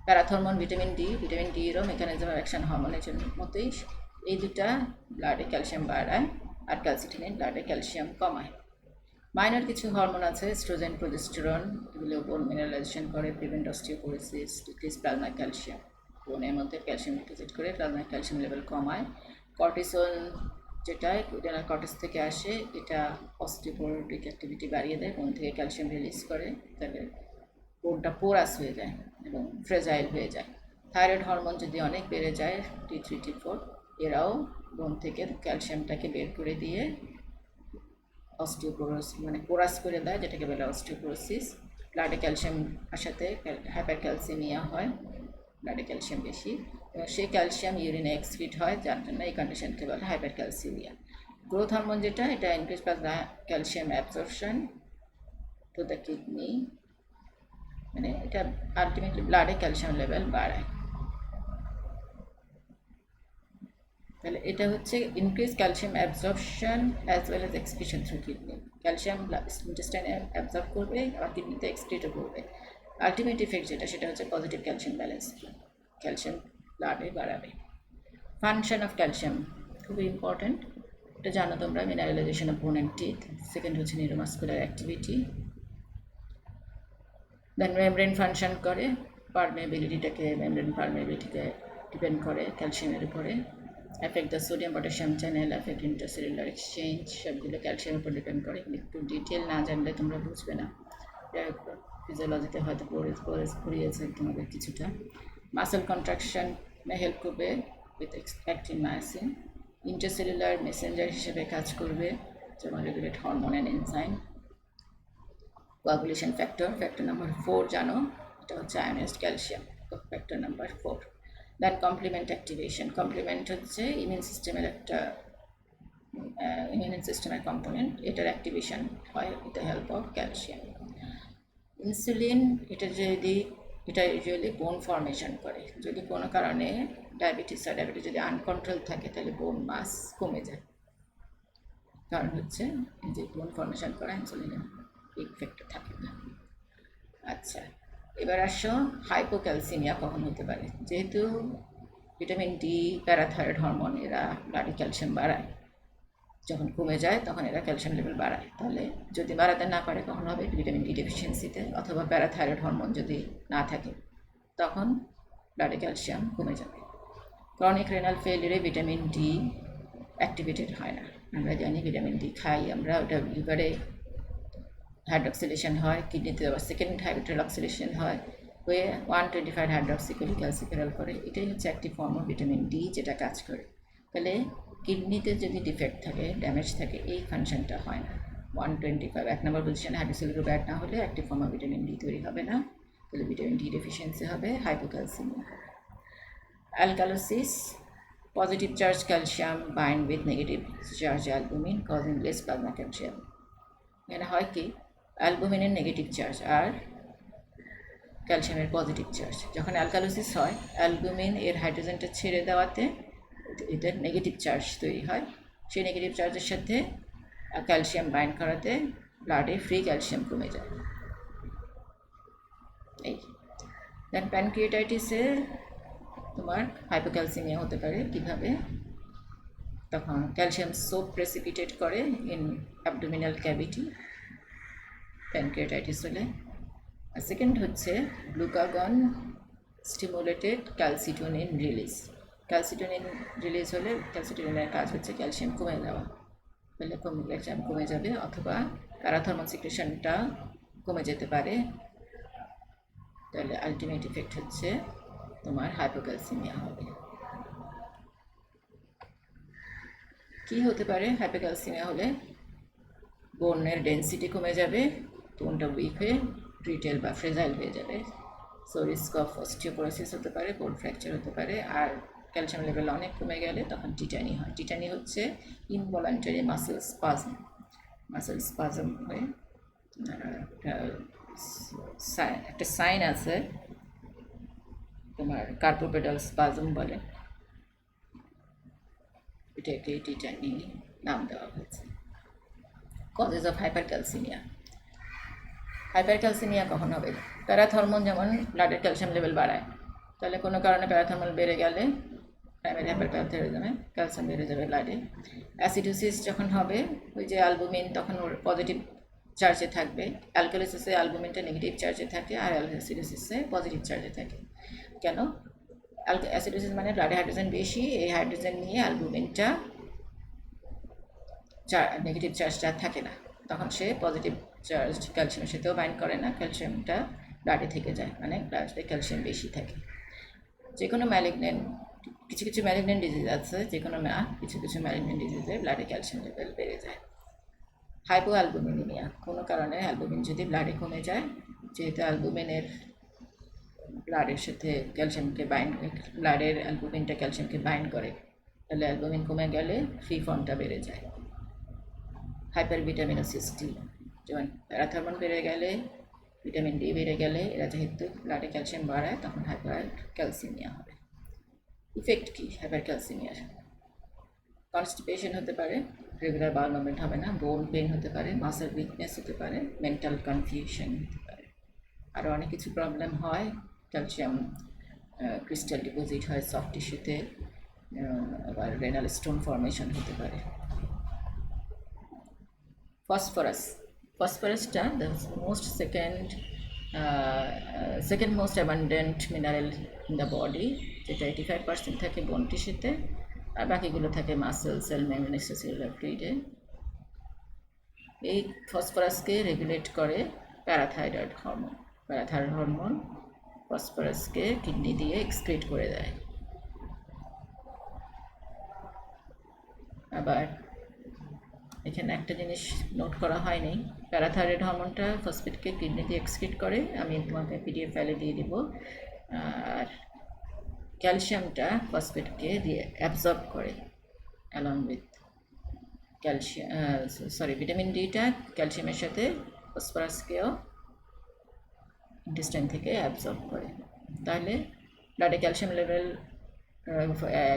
প্যারাথরমোন ভিটামিন ডিরও মেকানিজম অফ অ্যাকশন হরমোনের মতোই, এই দুটা ব্লাডে ক্যালসিয়াম বাড়ায় আর ক্যালসিটোনিন ব্লাডে ক্যালসিয়াম কমায়। মাইনর কিছু হরমোন আছে, এস্ট্রোজেন, প্রোজেস্টেরন, এগুলো বোন মিনারেলাইজেশন করে, prevent osteoporosis, decrease plasma calcium, বোনের মধ্যে ক্যালসিয়াম ডিপোজিট করে প্লাজমা ক্যালসিয়াম লেভেল কমায়। কর্টিসল, যেটা ইডেনাল কর্টেক্স থেকে আসে, এটা অস্টিওপোরোটিক অ্যাক্টিভিটি বাড়িয়ে দেয়, বোন থেকে ক্যালসিয়াম রিলিজ করে, তাহলে বোনটা পোরাস হয়ে যায় এবং ফ্রেজাইল হয়ে যায়। থাইরয়েড হরমোন যদি অনেক বেড়ে যায়, T3 T4, এরাও বোন থেকে ক্যালসিয়ামটাকে বের করে দিয়ে অস্টিওপোরোসিস, মানে পোরাস করে দেয়, যেটাকে বলে অস্টিওপোরোসিস। ব্লাডে ক্যালসিয়াম আসাতে হাইপারক্যালসিমিয়া হয়, ব্লাডে ক্যালসিয়াম বেশি, এবং সেই ক্যালসিয়াম ইউরিনে এক্সক্রিট হয়, যার জন্য এই কন্ডিশনকে বলে হাইপারক্যালসিমিয়া। গ্রোথ হরমোন যেটা, এটা increase plasma calcium absorption to the kidney, মানে এটা আলটিমেটলি ব্লাডে ক্যালসিয়াম লেভেল বাড়ায়। তাহলে এটা হচ্ছে increase calcium absorption as well as excretion through kidney. Calcium ইন্টেস্টাইনে অ্যাবজর্ব করবে আর কিডনিতে এক্সক্রিটও করবে। আলটিমেট ইফেক্ট যেটা, সেটা হচ্ছে পজিটিভ ক্যালসিয়াম ব্যালেন্স, ক্যালসিয়াম ব্লাডে বাড়াবে। ফাংশন অফ ক্যালসিয়াম খুবই ইম্পর্ট্যান্ট, এটা জানো তোমরা, mineralization of bone and teeth. Second হচ্ছে neuromuscular activity, then membrane function করে, পারমেবিলিটিটাকে, মেমব্রেন পারমেবিলিটিকে ডিপেন্ড করে ক্যালসিয়ামের উপরে। Affect the sodium potassium channel, affect intercellular exchange, সবগুলো ক্যালসিয়ামের উপর ডিপেন্ড করে। একটু ডিটেল না জানলে তোমরা বুঝবে না, ফিজিওলজিতে হয়তো পড়িয়েছে তোমাদের কিছুটা। মাসেল কন্ট্রাকশন হেল্প করবে with actin myosin. Intercellular Messenger হিসেবে কাজ করবে, যেমন regulate hormone and enzyme. Coagulation factor number 4 জানো, এটা হচ্ছে আয়োনাইজড ক্যালসিয়াম, ফ্যাক্টর নাম্বার 4। দেন কমপ্লিমেন্ট অ্যাক্টিভেশন, কমপ্লিমেন্ট হচ্ছে ইমিউন সিস্টেমের কম্পোনেন্ট, এটার অ্যাক্টিভেশন হয় with the help of calcium. Insulin, এটা ইউজুয়ালি বোন ফর্মেশন করে। যদি কোনো কারণে ডায়াবেটিস যদি আনকন্ট্রোল থাকে তাহলে বোন মাস কমে যায়, কারণ হচ্ছে যে বোন ফর্মেশন করা ইনসুলিনের ইফেক্টে থাকে না। আচ্ছা, এবার আসো হাইপোক্যালসিমিয়া কখন হতে পারে। যেহেতু ভিটামিন ডি, প্যারাথাইরয়েড হরমোন এরা ব্লাডে ক্যালসিয়াম বাড়ায়, যখন কমে যায় তখন এরা ক্যালসিয়াম লেভেল বাড়ায়। তাহলে যদি বাড়াতে না পারে কখন হবে, ভিটামিন ডি ডেফিসিয়েন্সিতে, অথবা প্যারাথাইরয়েড হরমোন যদি না থাকে তখন ব্লাডে ক্যালসিয়াম কমে যাবে। ক্রনিক রেনাল ফেলিয়ারে ভিটামিন ডি অ্যাক্টিভেটেড হয় না। আমরা জানি ভিটামিন ডি খাই আমরা, ওটা লিভারে হাইড্রক্সিলেশন হয়, কিডনিতে আবার সেকেন্ড হাইড্রক্সিলেশন হয়, হয়ে 125 হাইড্রক্সিক্যালসিফেরল করে। এটাই হচ্ছে একটি ফর্ম অফ ভিটামিন ডি যেটা কাজ করে। তাহলে কিডনিতে যদি ডিফেক্ট থাকে, ড্যামেজ থাকে, এই ফাংশনটা হয় না। 125 এক নম্বর পজিশনে হাইড্রোক্সিল গ্রুপ অ্যাড না হলে একটি ফর্ম অফ ভিটামিন ডি তৈরি হবে না, তাহলে ভিটামিন ডি ডেফিসিয়েন্সি হবে, হাইপোক্যালসিমিয়া হবে। Alkalosis, positive charge calcium bind with negative charge albumin causing less plasma calcium। এখানে হয় কি, অ্যালবুমিনের নেগেটিভ চার্জ আর ক্যালসিয়ামের পজিটিভ চার্জ। যখন অ্যালকালোসিস হয়, অ্যালবুমিন এর হাইড্রোজেনটা ছেড়ে দেওয়াতে এদের নেগেটিভ চার্জ তৈরি হয়। সেই নেগেটিভ চার্জের সাথে ক্যালসিয়াম বাইন্ড করাতে ব্লাডে ফ্রি ক্যালসিয়াম কমে যায়। এই দেন প্যানক্রিয়েটাইটিসে তোমার হাইপোক্যালসিমিয়া হতে পারে। কীভাবে, তখন ক্যালসিয়াম সোপ প্রেসিপিটেট করে ইন অ্যাবডোমিনাল ক্যাভিটি প্যানক্রিয়েটাইটিস হলে। আর সেকেন্ড হচ্ছে glucagon stimulated calcitonin release. Calcitonin release হলে, ক্যালসিটোনিনের কাজ হচ্ছে ক্যালসিয়াম কমে দেওয়া, তাহলে ক্যালসিয়াম কমে যাবে, অথবা প্যারাথর্মাল সিক্রেশনটা কমে যেতে পারে। তাহলে আলটিমেট ইফেক্ট হচ্ছে তোমার হাইপোক্যালসিমিয়া হবে। কি হতে পারে হাইপোক্যালসিমিয়া হলে, বোনের ডেন্সিটি কমে যাবে, বোনটা উইক হয়ে ব্রিটেল বা ফ্রেজাইল হয়ে যাবে। সো রিস্ক অফ অস্টিওপোরোসিস হতে পারে, বোন ফ্র্যাকচার হতে পারে। আর ক্যালসিয়াম লেভেল অনেক কমে গেলে তখন টিটানি হয়। টিটানি হচ্ছে ইনভলান্টারি মাসেল স্পাজম হয়ে একটা সাইন আছে তোমার, কার্পোপেডাল স্পাজম বলে, এটাকে টিটানি নাম দেওয়া হয়েছে। কজেস অফ হাইপারক্যালসিমিয়া, হাইপারক্যালসিমিয়া কখন হবে, প্যারাথর্মোন যেমন ব্লাডের ক্যালসিয়াম লেভেল বাড়ায়, তাহলে কোনো কারণে প্যারাথর্মোন বেড়ে গেলে প্রাইমারি হাইপারপ্যারাথিরোজমে ক্যালসিয়াম বেড়ে যাবে ব্লাডে। অ্যাসিডোসিস যখন হবে, ওই যে অ্যালবুমিন তখন ওর পজিটিভ চার্জে থাকবে, অ্যালকালিসিসে অ্যালবুমিনটা নেগেটিভ চার্জে থাকে আর অ্যাসিডোসিসে পজিটিভ চার্জে থাকে। কেন, অ্যাসিডোসিস মানে ব্লাডে হাইড্রোজেন বেশি, এই হাইড্রোজেন নিয়ে অ্যালবুমিনটা নেগেটিভ চার্জটা থাকে না, তখন সে পজিটিভ চার্জ ক্যালসিয়ামের সাথেও বাইন্ড করে না, ক্যালসিয়ামটা ব্লাডে থেকে যায়, মানে ব্লাডে ক্যালসিয়াম বেশি থাকে। যে কোনো ম্যালিগনেন্ট, কিছু কিছু ম্যালিগনেন্ট ডিজিজ আছে, যে কোনো কিছু কিছু ম্যালিগনেন্ট ডিজিজে ব্লাডে ক্যালসিয়াম লেভেল বেড়ে যায়। হাইপো অ্যালবুমিনিমিয়া, কোনো কারণে অ্যালবুমিন যদি ব্লাডে কমে যায়, যেহেতু অ্যালবুমিনের ব্লাডের সাথে ক্যালসিয়ামকে বাইন্ড, ব্লাডের অ্যালবুমিনটা ক্যালসিয়ামকে বাইন্ড করে, তাহলে অ্যালবুমিন কমে গেলে ফ্রি ফর্মটা বেড়ে যায়। হাইপার ভিটামিনোসিস ডি, যেমন প্যারাথর্মোন বেড়ে গেলে, ভিটামিন ডি বেড়ে গেলে, এরা যেহেতু ব্লাডে ক্যালসিয়াম বাড়ায় তখন হাইপার ক্যালসিমিয়া হবে। ইফেক্ট কী হাইপার ক্যালসিমিয়ার, কনস্টিপেশন হতে পারে, রেগুলার বাউল মুভমেন্ট হবে না, বোন পেন হতে পারে, মাসেল উইকনেস হতে পারে, মেন্টাল কনফিউশন হতে পারে, আরও অনেক কিছু প্রবলেম হয়। ক্যালসিয়াম ক্রিস্টাল ডিপোজিট হয় সফট টিস্যুতে, আবার রেনাল স্টোন ফর্মেশন হতে পারে। ফসফরাসটা the most second second most abundant mineral in the body, যেটা 85% থাকে বোন টিস্যুতে, আর বাকিগুলো থাকে মাসেল, সেল মেমব্রেন, এক্সট্রাসেলুলার ফ্লুইডে। এই ফসফরাসকে রেগুলেট করে প্যারাথাইরয়েড হরমোন। প্যারাথাইরয়েড হরমোন ফসফরাসকে কিডনি দিয়ে এক্সক্রিট করে দেয়। আবার এখানে একটা জিনিস নোট করা হয়নি, প্যারাথাইরয়েড হরমোনটা ফসফেটকে কিডনি দিয়ে এক্সক্রিট করে, আমি তোমাকে পিডিএফ ফাইলে দিয়ে দিব। আর ক্যালসিয়ামটা ফসফেটকে দিয়ে অ্যাবজর্ব করে অ্যালং উইথ ক্যালসিয়াম, ভিটামিন ডিটা ক্যালসিয়ামের সাথে ফসফরাসকেও ইন্টেস্টাইন থেকে অ্যাবজর্ব করে। তাহলে ব্লাডে ক্যালসিয়াম লেভেল,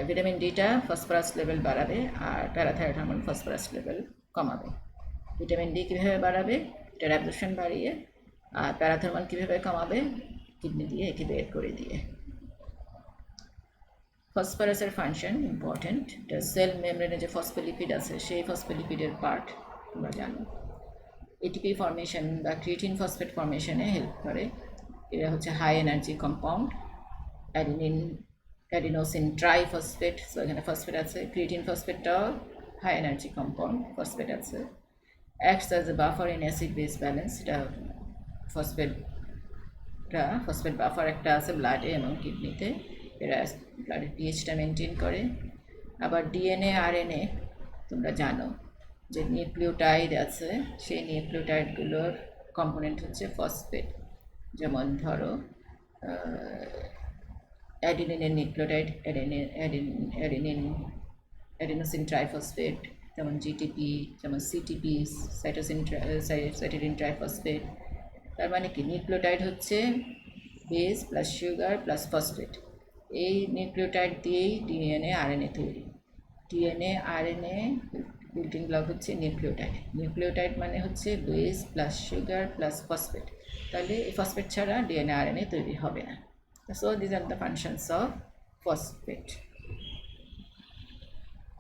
ভিটামিন ডিটা ফসফরাস লেভেল বাড়াবে, আর প্যারাথাইরয়েড হরমোন ফসফরাস লেভেল কমাবে। ভিটামিন ডি কীভাবে বাড়াবে? এটার অ্যাবজর্পশন বাড়িয়ে। আর প্যারাথাইরয়েড হরমোন কীভাবে কমাবে? কিডনি দিয়ে একে বের করে দিয়ে। ফসফরাসের ফাংশন ইম্পর্টেন্ট, এটা সেল মেমব্রেনে যে ফসফোলিপিড আছে সেই ফসফোলিপিডের পার্ট তোমরা জানো। এটিপি ফর্মেশন বা ক্রিয়েটিন ফসফেট ফর্মেশনে হেল্প করে। এরা হচ্ছে high energy compound. Adenosine triphosphate, so এখানে ফসফেট আছে। ক্রিয়েটিন ফসফেটটাও হাই এনার্জি কম্পাউন্ড, ফসফেট আছে। Acts as a buffer in acid base balance, এটা ফসফেট বাফার একটা আছে ব্লাডে এবং কিডনিতে, এরা ব্লাডের পিএইচটা মেনটেন করে। আবার ডিএনএ আরএনএ তোমরা জানো যে নিউক্লিওটাইড আছে, সেই নিউক্লিওটাইডগুলোর কম্পোনেন্ট হচ্ছে ফসফেট। যেমন ধরো অ্যাডিনিনের নিউক্লিওটাইড অ্যাডিনোসিন ট্রাইফসফেট, যেমন জিটিপি, যেমন সিটিপি, সাইটোসিন ট্রাইফসফেট। তার মানে কি নিউক্লিওটাইড হচ্ছে base plus sugar plus phosphate. এই নিউক্লিওটাইড দিয়েই ডিএনএ আরএনএ তৈরি। ডিএনএ আরএনএ বিল্ডিং ব্লক হচ্ছে নিউক্লিওটাইড। নিউক্লিওটাইড মানে হচ্ছে base plus sugar plus phosphate. তাহলে এই ফসফেট ছাড়া ডিএনএ আরএনএ তৈরি হবে না। So this are the functions of phosphate.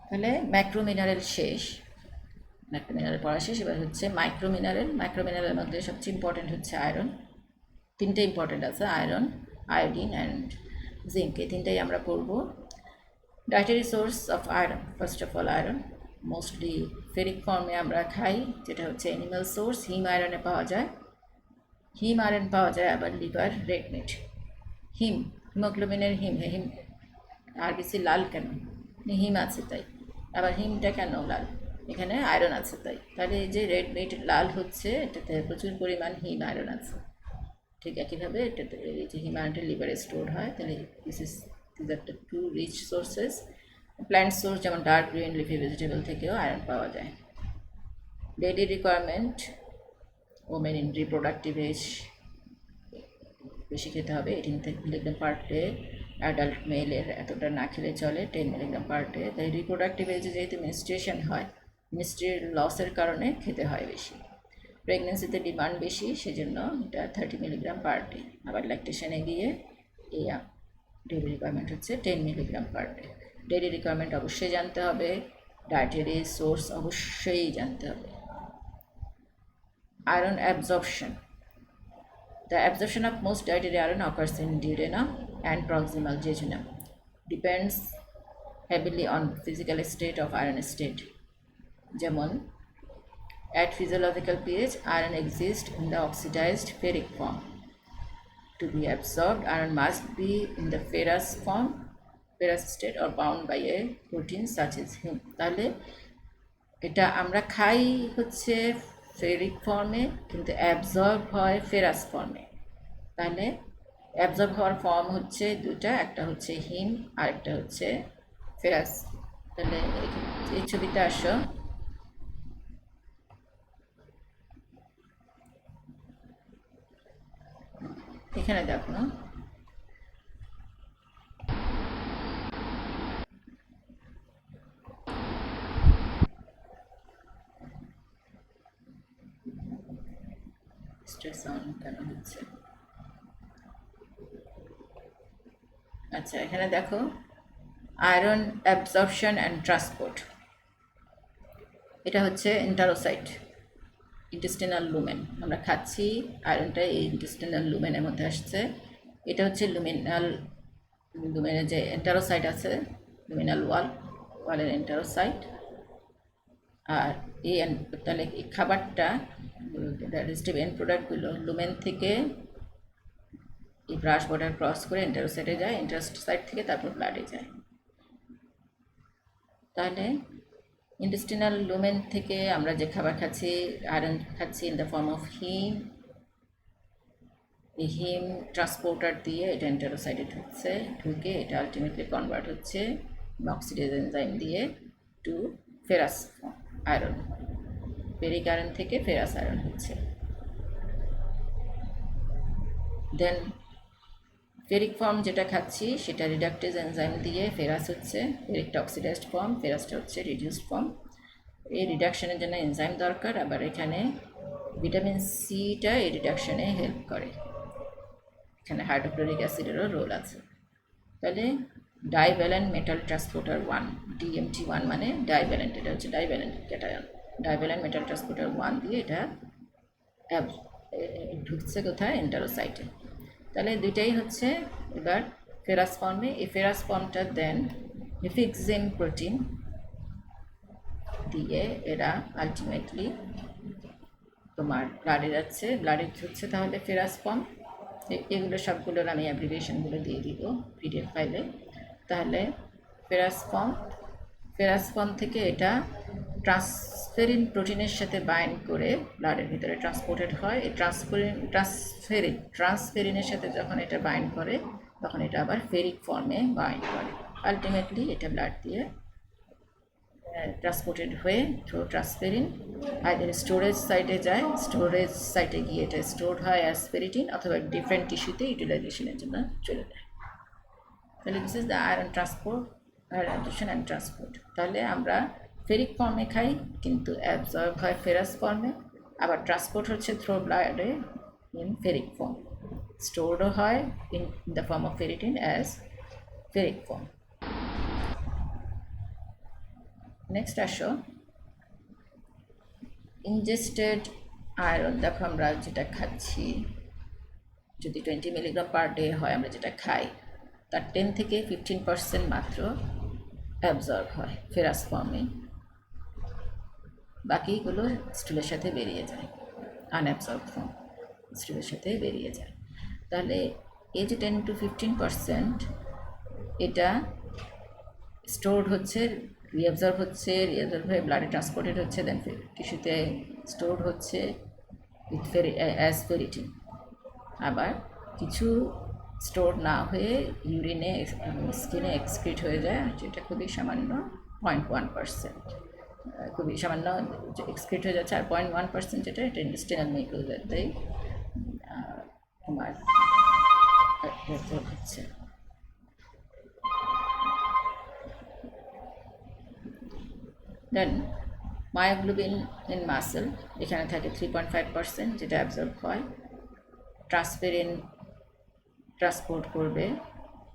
তাহলে ম্যাক্রো মিনারেল শেষ, ম্যাক্রো মিনারেল পড়া শেষ। এবার হচ্ছে মাইক্রো মিনারেল। মাইক্রো মিনারেলের মধ্যে সবচেয়ে ইম্পর্টেন্ট হচ্ছে আয়রন। তিনটে ইম্পর্টেন্ট আছে, আয়রন, আয়োডিন অ্যান্ড জিঙ্ক, এই তিনটাই আমরা পড়ব। Dietary source of iron, first of all iron mostly ferric ফর্মে আমরা খাই, যেটা হচ্ছে অ্যানিমাল সোর্স। হিম আয়রনে পাওয়া যায়, হিম আয়রন পাওয়া যায় আবার লিভার, রেড মিট। হিমোগ্লোবিনের হিম আর বেশি লাল কেন? হিম আছে তাই। আবার হিমটা কেন লাল? এখানে আয়রন আছে তাই। তাহলে এই যে রেড মিট লাল হচ্ছে, এটাতে প্রচুর পরিমাণ হিম আয়রন আছে। ঠিক একইভাবে এটাতে এই যে হিম আয়রনটা লিভারে স্টোর হয়। তাহলে this are the two rich sources. Plant source যেমন ডার্ক গ্রিন লিফি ভেজিটেবল থেকেও আয়রন পাওয়া যায়। Daily requirement, women in reproductive age বেশি খেতে হবে, 18 মিলিগ্রাম পার ডে। অ্যাডাল্ট মেলের এতটা না খেলে চলে, 10 মিলিগ্রাম পার ডে। তাই রিপ্রোডাক্টিভ এজে যেহেতু মেনস্ট্রুয়েশন হয়, মিনিস্ট্রির লসের কারণে খেতে হয় বেশি। প্রেগনেন্সিতে ডিমান্ড বেশি, সেজন্য এটা 30 মিলিগ্রাম পার ডে। আবার ল্যাকটেশনে গিয়ে এই ডেইলি রিকোয়ারমেন্ট হচ্ছে 10 milligram per day. Daily requirement অবশ্যই জানতে হবে, ডায়েটারি সোর্স অবশ্যই জানতে হবে। Iron absorption, the absorption of most dietary iron occurs in duodenum and proximal jejunum, depends heavily on physical state of iron state. যেমন at physiological pH, iron exists in the oxidized ferric form. To be absorbed, iron must be in the ferrous form, ferrous state, or bound by a protein such as heme. তাহলে এটা আমরা খাই হচ্ছে ferric ফর্মে, কিন্তু absorb হয় ferrous ফর্মে। তাহলে অ্যাবজর্ব হওয়ার ফর্ম হচ্ছে দুটা, একটা হচ্ছে হিম আর একটা হচ্ছে ফেরাস। তাহলে এই ছবিতে আসো, এখানে দেখো স্ট্রেস অন কেন হচ্ছে। আচ্ছা, এখানে দেখো আয়রন অ্যাবজর্পশন অ্যান্ড ট্রান্সপোর্ট, এটা হচ্ছে এন্টারোসাইট। ইন্টেস্টিনাল লুমেন, আমরা খাচ্ছি আয়রনটা এই ইন্টেস্টিনাল লুমেনের মধ্যে আসছে। এটা হচ্ছে লুমেনের যে এন্টারোসাইট আছে, লুমিনাল ওয়ালের এন্টারোসাইট। আর এই তাহলে এই খাবারটা ডাইজেস্টিভ এন্ড প্রোডাক্টগুলো লুমেন থেকে এই ব্রাশ বর্ডার ক্রস করে এন্টারোসাইটে যায়, এন্টারোসাইট থেকে তারপর ব্লাডে যায়। তাহলে ইন্টেস্টিনাল লুমেন থেকে আমরা যে খাবার খাচ্ছি, আয়রন খাচ্ছি in the form of heme, এই হিম ট্রান্সপোর্টার দিয়ে এটা এন্টারোসাইটে ঢুকে এটা আলটিমেটলি কনভার্ট হচ্ছে অক্সিডেজ এনজাইম দিয়ে to ferrous iron. Ferric iron থেকে ফেরাস আয়রন হচ্ছে। দেন ফেরিক ফর্ম যেটা খাচ্ছি সেটা রিডাকটেজ এনজাইম দিয়ে ফেরাস হচ্ছে, ফেরিকটা অক্সিডাইজড ফর্ম, ফেরাসটা হচ্ছে রিডিউসড ফর্ম। এই রিডাকশনের জন্য এনজাইম দরকার, আবার এখানে ভিটামিন সিটা এই রিডাকশনে হেল্প করে। এখানে হাইড্রোক্লোরিক অ্যাসিডেরও রোল আছে। তাহলে ডাইভ্যালেন্ট মেটাল ট্রান্সপোর্টার 1, DMT1 মানে ডাইভ্যালেন্ট, এটা হচ্ছে divalent cation. Divalent metal transporter 1 দিয়ে এটা ঢুকছে কোথায়, এন্টারোসাইটে। তাহলে দুইটাই হচ্ছে এবার ফেরাস ফর্মে। এই ফেরাস ফর্মটা দেন হেফিক্সিন প্রোটিন দিয়ে এরা আলটিমেটলি তোমার ব্লাডে যাচ্ছে, ব্লাডে ঢুকছে। তাহলে ফেরাস ফর্ম, এগুলো সবগুলোর আমি অ্যাব্রিভিয়েশনগুলো দিয়ে দিব পিডিএফ ফাইলে। তাহলে ফেরাস ফর্ম থেকে এটা ট্রান্সফেরিন প্রোটিনের সাথে বাইন্ড করে ব্লাডের ভিতরে ট্রান্সপোর্টেড হয়। এই ট্রান্সফেরিনের সাথে যখন এটা বাইন্ড করে তখন এটা আবার ফেরিক ফর্মে বাইন্ড করে। আলটিমেটলি এটা ব্লাড দিয়ে ট্রান্সপোর্টেড হয়ে থ্রু ট্রান্সফেরিন আইদার স্টোরেজ সাইটে যায়, স্টোরেজ সাইটে গিয়ে এটা স্টোর হয় অ্যাজ ফেরিটিন, অথবা ডিফারেন্ট টিস্যুতে ইউটিলাইজেশনের জন্য চলে যায়। তাহলে this is the iron transport, iron and transport. তাহলে আমরা ফেরিক ফর্মে খাই কিন্তু অ্যাবজর্ব হয় ফেরাস ফর্মে, আবার ট্রান্সপোর্ট হচ্ছে থ্রু ব্লাডে ইন ফেরিক ফর্ম, স্টোরডও হয় in the form of ferritin as ferric form. Next আসো ইনজেস্টেড আয়রন। দেখো আমরা যেটা খাচ্ছি, যদি 20 মিলিগ্রাম পার ডে হয় আমরা যেটা খাই, তার 10 থেকে 15% মাত্র অ্যাবজর্ব হয় ফেরাস ফর্মে, বাকিগুলো স্টুলের সাথে বেরিয়ে যায়, আনঅ্যাবজর্ব ফর্ম স্টুলের সাথে বেরিয়ে যায়। তাহলে এই যে 10 to 15% এটা স্টোরড হচ্ছে, রিঅ্যাবজর্ব হয়ে ব্লাডে ট্রান্সপোর্টেড হচ্ছে, দেন টিস্যুতে স্টোরড হচ্ছে উইথ অ্যাজ ফেরিটিন। আবার কিছু স্টোর না হয়ে ইউরিনে স্কিনে এক্সক্রিট হয়ে যায়, যেটা খুবই সামান্য 0.1%, খুবই সামান্য এক্সক্রিট হয়ে যাচ্ছে। আর 0.1% যেটা এটা ইন্টেস্টিনাল মিউকোজাতেই তোমার হচ্ছে। দেন মায়োগ্লোবিন ইন মাসেল, এখানে থাকে 3.5% যেটা অ্যাবজর্ব হয়। ট্রান্সফেরিন ট্রান্সপোর্ট করবে,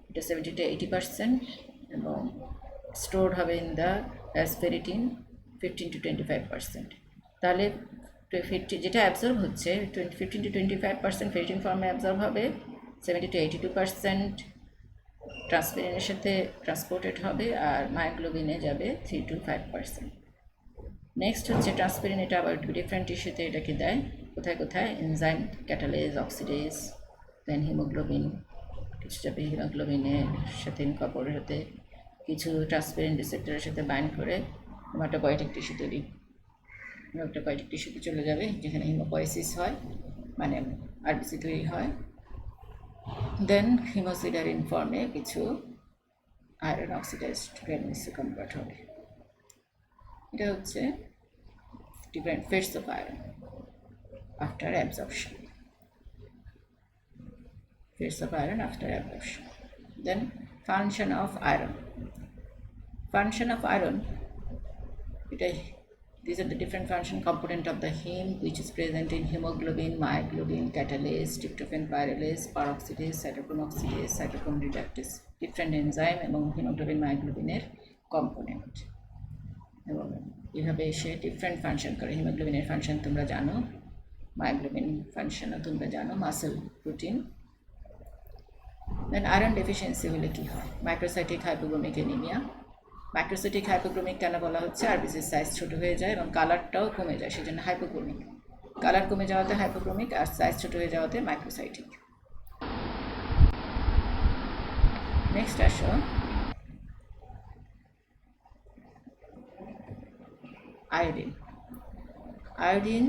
এটা 70 to 80%, এবং স্টোরড হবে ইন দ্য অ্যাসফেরিটিন 15 to 25%। তাহলে যেটা অ্যাবজর্ব হচ্ছে 15 to 25% ফেরিটিন ফর্মে অ্যাবজর্ব হবে, 70 to 82% ট্রান্সফেরিনের সাথে ট্রান্সপোর্টেড হবে, আর মায়োগ্লোবিনে যাবে 3 to 5%। নেক্সট হচ্ছে ট্রান্সফেরিন, এটা আবার ডিফারেন্ট টিস্যুতে এটাকে দেয়, কোথায় এনজাইম ক্যাটালেজ, অক্সিডেজ, দেন হিমোগ্লোবিন, কিছু যাবে হিমোগ্লোবিনের সাথে ইনকর্পোরেট হতে, কিছু ট্রান্সফেরিন রিসেপ্টরের সাথে বাইন্ড করে হেমাটোপয়েটিক টিস্যুতে চলে যাবে, যেখানে হিমোপয়েসিস হয়, মানে আরবিসি তৈরি হয়। দেন হিমোসিডারিন ফর্মে কিছু আয়রন অক্সিডাইজড গ্রানুলসে কনভার্ট হবে। এটা হচ্ছে different fates of iron after absorption. Fates of iron after absorption. Then function of iron. Function of iron. These are the different function component of the heme which is present in hemoglobin, myoglobin, catalase, tryptophan pyrrolase, peroxidase, cytochrome oxidase, cytochrome reductase. Different enzyme among hemoglobin, myoglobin component. এবং এভাবে এসে different function করে। হিমোগ্লোবিনের function তোমরা জানো, myoglobin ফাংশনও তোমরা জানো, muscle protein. Then iron deficiency হলে কী হয়? Microcytic hypochromic anaemia. Microcytic hypochromic কেন বলা হচ্ছে? আরবিসির সাইজ ছোটো হয়ে যায় এবং কালারটাও কমে যায়, সেজন্য হাইপোগ্লোমিক। কালার কমে যাওয়াতে হাইপোগ্লোমিক, আর সাইজ ছোটো হয়ে যাওয়াতে মাইক্রোসাইটিক। নেক্সট আসো আয়োডিন। আয়োডিন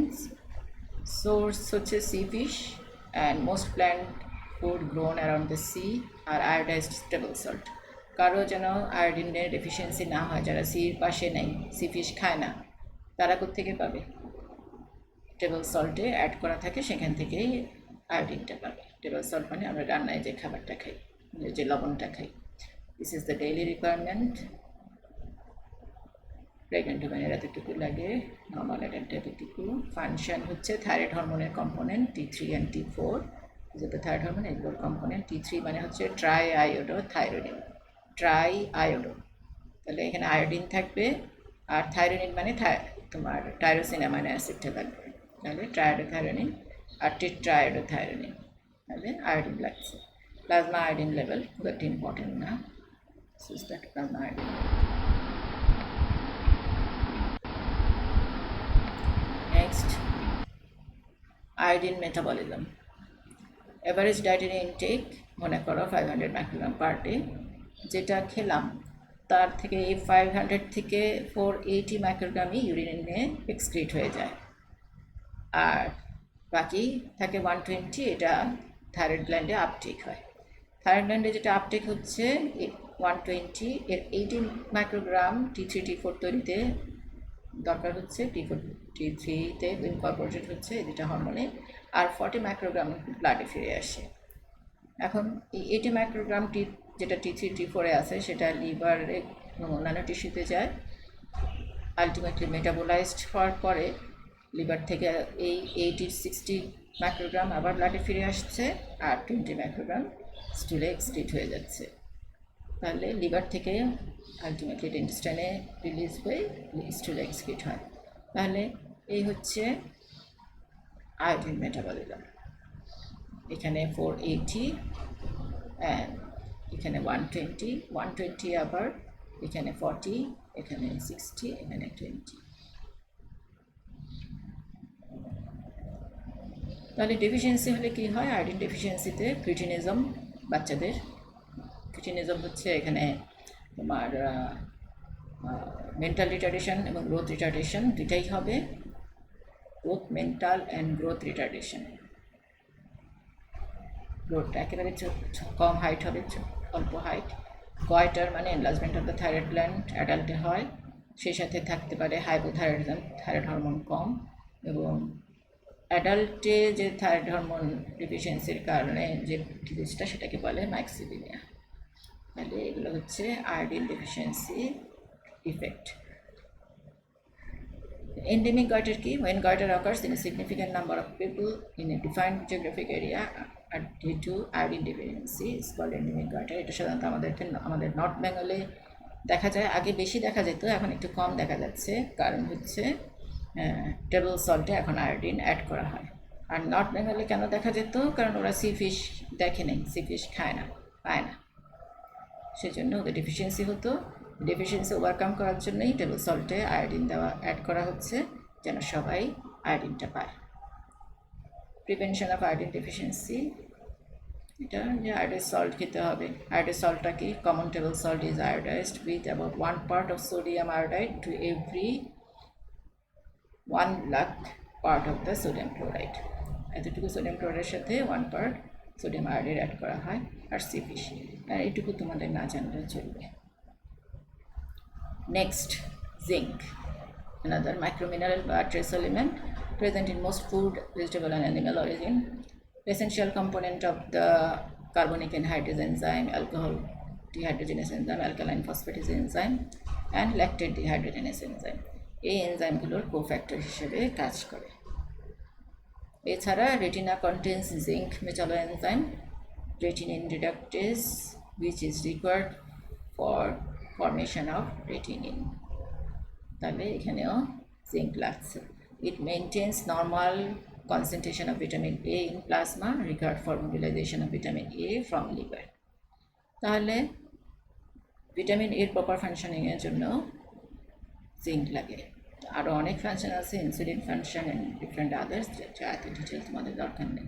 সোর্স হচ্ছে sea fish and most plant food grown around the sea আর আয়োডাইজড টেবল সল্ট। কারো যেন আয়োডিনের ডেফিসিয়েন্সি না হয়, যারা সির পাশে নেই, সি ফিশ খায় না, তারা কোত্থেকে পাবে? টেবল সল্টে অ্যাড করা থাকে, সেখান থেকেই আয়োডিনটা পাবে। টেবল সল্ট মানে আমরা রান্নায় যে খাবারটা খাই, যে লবণটা খাই। This is the daily requirement. Pregnant ওমেনের এতটুকু লাগে, নর্মাল অ্যাডাল্ট এতটুকু। ফাংশন হচ্ছে থাইরয়েড হরমোনের কম্পোনেন্ট T3 অ্যান্ড T4, যেটা থাইরয়েড হরমোন, এগুলোর কম্পোনেন্ট। T3 মানে হচ্ছে triiodothyronine, tri iodo. তাহলে এখানে আয়োডিন থাকবে, আর থাইরোনিন মানে তোমার টাইরোসিন অ্যামাইনো অ্যাসিডটা লাগবে, তাহলে ট্রায়োডোথাইরোনিন আর টেট্রায়োডোথাইরোনিন, তাহলে আয়োডিন লাগছে। প্লাজমা আয়োডিন লেভেল খুব একটা ইম্পর্টেন্ট না, plasma iodine. Next iodine metabolism. Average dietary intake মনে করো 500 মাইক্রোগ্রাম পার ডে। যেটা খেলাম তার থেকে এই 500 থেকে 480 মাইক্রোগ্রামই ইউরিনে এক্সক্রিট হয়ে যায়, আর বাকি থাকে 120, এটা থাইরয়েড গ্ল্যান্ডে আপটেক হয়। থাইরয়েড গ্ল্যান্ডে যেটা আপটেক হচ্ছে 120, এর 18 মাইক্রোগ্রাম T3 T4 তৈরিতে দরকার হচ্ছে, T3-তে ইনকর্পোরেটেড হচ্ছে যেটা হরমোনে, আর 40 মাইক্রোগ্রাম ব্লাডে ফিরে আসে। এখন এই 80 মাইক্রোগ্রাম যেটা T3 T4-এ আছে সেটা লিভারে এবং অন্যান্য টিস্যুতে যায়। আলটিমেটলি মেটাবোলাইজড হওয়ার পরে লিভার থেকে এই 80-60 মাইক্রোগ্রাম আবার ব্লাডে ফিরে আসছে, আর 20 মাইক্রোগ্রাম স্টুলে এক্সক্রিট হয়ে যাচ্ছে। তাহলে লিভার থেকে আলটিমেটলি ইন্টেস্টাইনে রিলিজ হয়ে স্টুলে এক্সক্রিট হয়। তাহলে এই হচ্ছে আয়োডিন মেটাবলিজম। এখানে 480 অ্যান্ড এখানে 120 আবার এখানে 40, এখানে 60, এখানে 20। তাহলে ডেফিসিয়েন্সি হলে কী হয়? আয়োডিন ডেফিসিয়েন্সিতে ক্রিটিনিজম, বাচ্চাদের ক্রিটিনিজম হচ্ছে এখানে তোমার মেন্টাল রিটার্ডেশন এবং গ্রোথ রিটার্ডেশন দুটাই হবে, growth mental and growth retardation. গ্রোথটা একেবারে কম হাইট হবে, অল্প হাইট। গয়টার মানে enlargement of the thyroid gland অ্যাডাল্টে হয়, সেই সাথে থাকতে পারে হাইপোথাইরয়েডিজম, থাইরয়েড হরমোন কম, এবং অ্যাডাল্টে যে থাইরয়েড হরমোন ডেফিসিয়েন্সির কারণে যে ডিজিজটা সেটাকে বলে মাইক্সিডিনিয়া। তাহলে এগুলো হচ্ছে iodine deficiency effect. Endemic goiter কি? When goiter occurs in a significant number of people in a defined geographic area due to iodine deficiency is called endemic goiter. এটা সাধারণত আমাদের নর্থ বেঙ্গলে দেখা যায়, আগে বেশি দেখা যেত, এখন একটু কম দেখা যাচ্ছে, কারণ হচ্ছে টেবল সল্টে এখন আয়োডিন অ্যাড করা হয়। আর নর্থ বেঙ্গলে কেন দেখা যেত? কারণ ওরা সি ফিশ দেখে নেই, সি ফিশ খায় না, পায় না, সেজন্য ওদের ডেফিসিয়েন্সি হতো। ডেফিসিয়েন্সি ওভারকাম করার জন্যই টেবল সল্টে আয়োডিন দেওয়া অ্যাড করা হচ্ছে, যেন সবাই আয়োডিনটা পায়। প্রিভেনশন অফ আয়োডিন ডেফিসিয়েন্সি, এটা যে আয়োডাইজ সল্ট খেতে হবে। আয়োডাইজ সল্টটা কি? Common table salt is iodised with about 1 part of sodium iodide to every 1 lakh part of the sodium chloride। এতটুকু সোডিয়াম ক্লোরাইডের সাথে 1 part সোডিয়াম আয়োডাইড অ্যাড করা হয়, আর C fish, আর এইটুকু তোমাদের না জানলে চলবে। Next, zinc, another micromineral or trace element present in most food, vegetable and animal origin, essential component of the carbonic anhydrase enzyme, alcohol dehydrogenase enzyme, alkaline phosphatase enzyme and lactate dehydrogenase enzyme। এই এনজাইমগুলোর cofactor হিসেবে কাজ করে। এছাড়া retina contains zinc metalloenzyme, retinine reductase, which is required for formation of retinine। তাহলে এখানেও zinc লাগছে। ইট maintenance normal concentration of vitamin A in plasma required for mobilization of vitamin A from liver. তাহলে vitamin এর proper ফাংশনিংয়ের জন্য zinc লাগে। আরও অনেক ফাংশন আছে, insulin function and different others, যেটা এত ডিটেল তোমাদের দরকার নেই।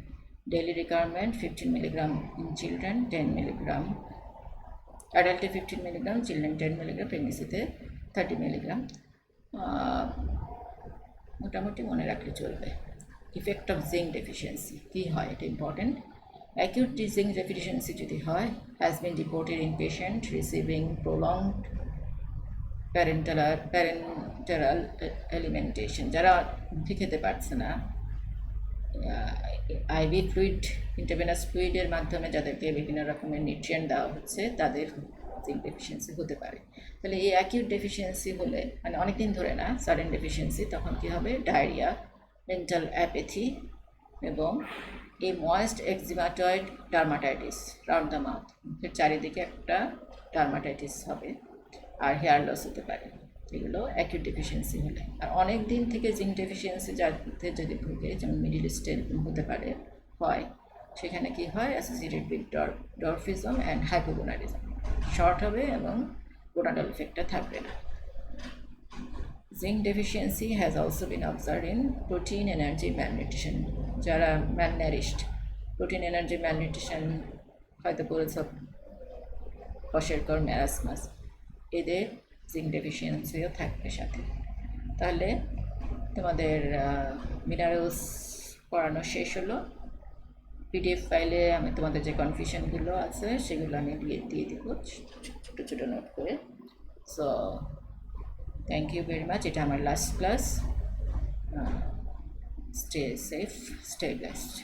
Daily requirement 15 milligram in children, 10 milligram অ্যাডাল্টে, 15 মিলিগ্রাম, চিলড্রেন 10 মিলিগ্রাম, প্রেগনেন্সিতে 30 মিলিগ্রাম। মোটামুটি মনে রাখলে চলবে। ইফেক্ট অফ জিঙ্ক ডেফিসিয়েন্সি কী হয়, এটা ইম্পর্টেন্ট। অ্যাকিউট জিঙ্ক ডেফিসিয়েন্সি যদি হয়, has been reported in patient receiving prolonged parenteral alimentation, যারা মুখে খেতে পারছে না, আইভি ফ্লুইড, ইন্টারভেনাস ফ্লুইডের মাধ্যমে যাদেরকে বিভিন্ন রকমের নিউট্রিয়েন্ট দেওয়া হচ্ছে, তাদের জিঙ্ক ডেফিসিয়েন্সি হতে পারে। তাহলে এই অ্যাকিউট ডেফিসিয়েন্সি হলে, মানে অনেকদিন ধরে না, সাডেন ডেফিসিয়েন্সি, তখন কী হবে, ডায়রিয়া, মেন্টাল অ্যাপেথি এবং এই moist eczematoid dermatitis, round the mouth, মুখের চারিদিকে একটা ডার্মাটাইটিস হবে, আর হেয়ার লস হতে পারে। এগুলো অ্যাকিউট ডেফিসিয়েন্সি হলে। আর অনেক দিন থেকে জিঙ্ক ডেফিসিয়েন্সি যাতে যদি ভুগে, যেমন মিডিল ইস্টে এরকম হতে পারে, হয়, সেখানে কি হয়, associated with dwarfism and hypogonadism, short হবে এবং গোনাডাল ইফেক্টটা থাকবে না। Zinc deficiency has also been observed in protein energy malnutrition, যারা malnourished, protein energy malnutrition হয়তো পড়েছ, কশেরকর, ম্যারাসমাস, এদের জিঙ্ক ডেফিসিয়েন্সিও থাকবে সাথে। তাহলে তোমাদের মিনারেলস পড়ানো শেষ হলো। পিডিএফ ফাইলে আমি তোমাদের যে কনফিউশনগুলো আছে সেগুলো আমি দিয়ে দিব ছোটো ছোটো নোট করে। So thank you very much. এটা আমার last class. Stay safe, stay blessed.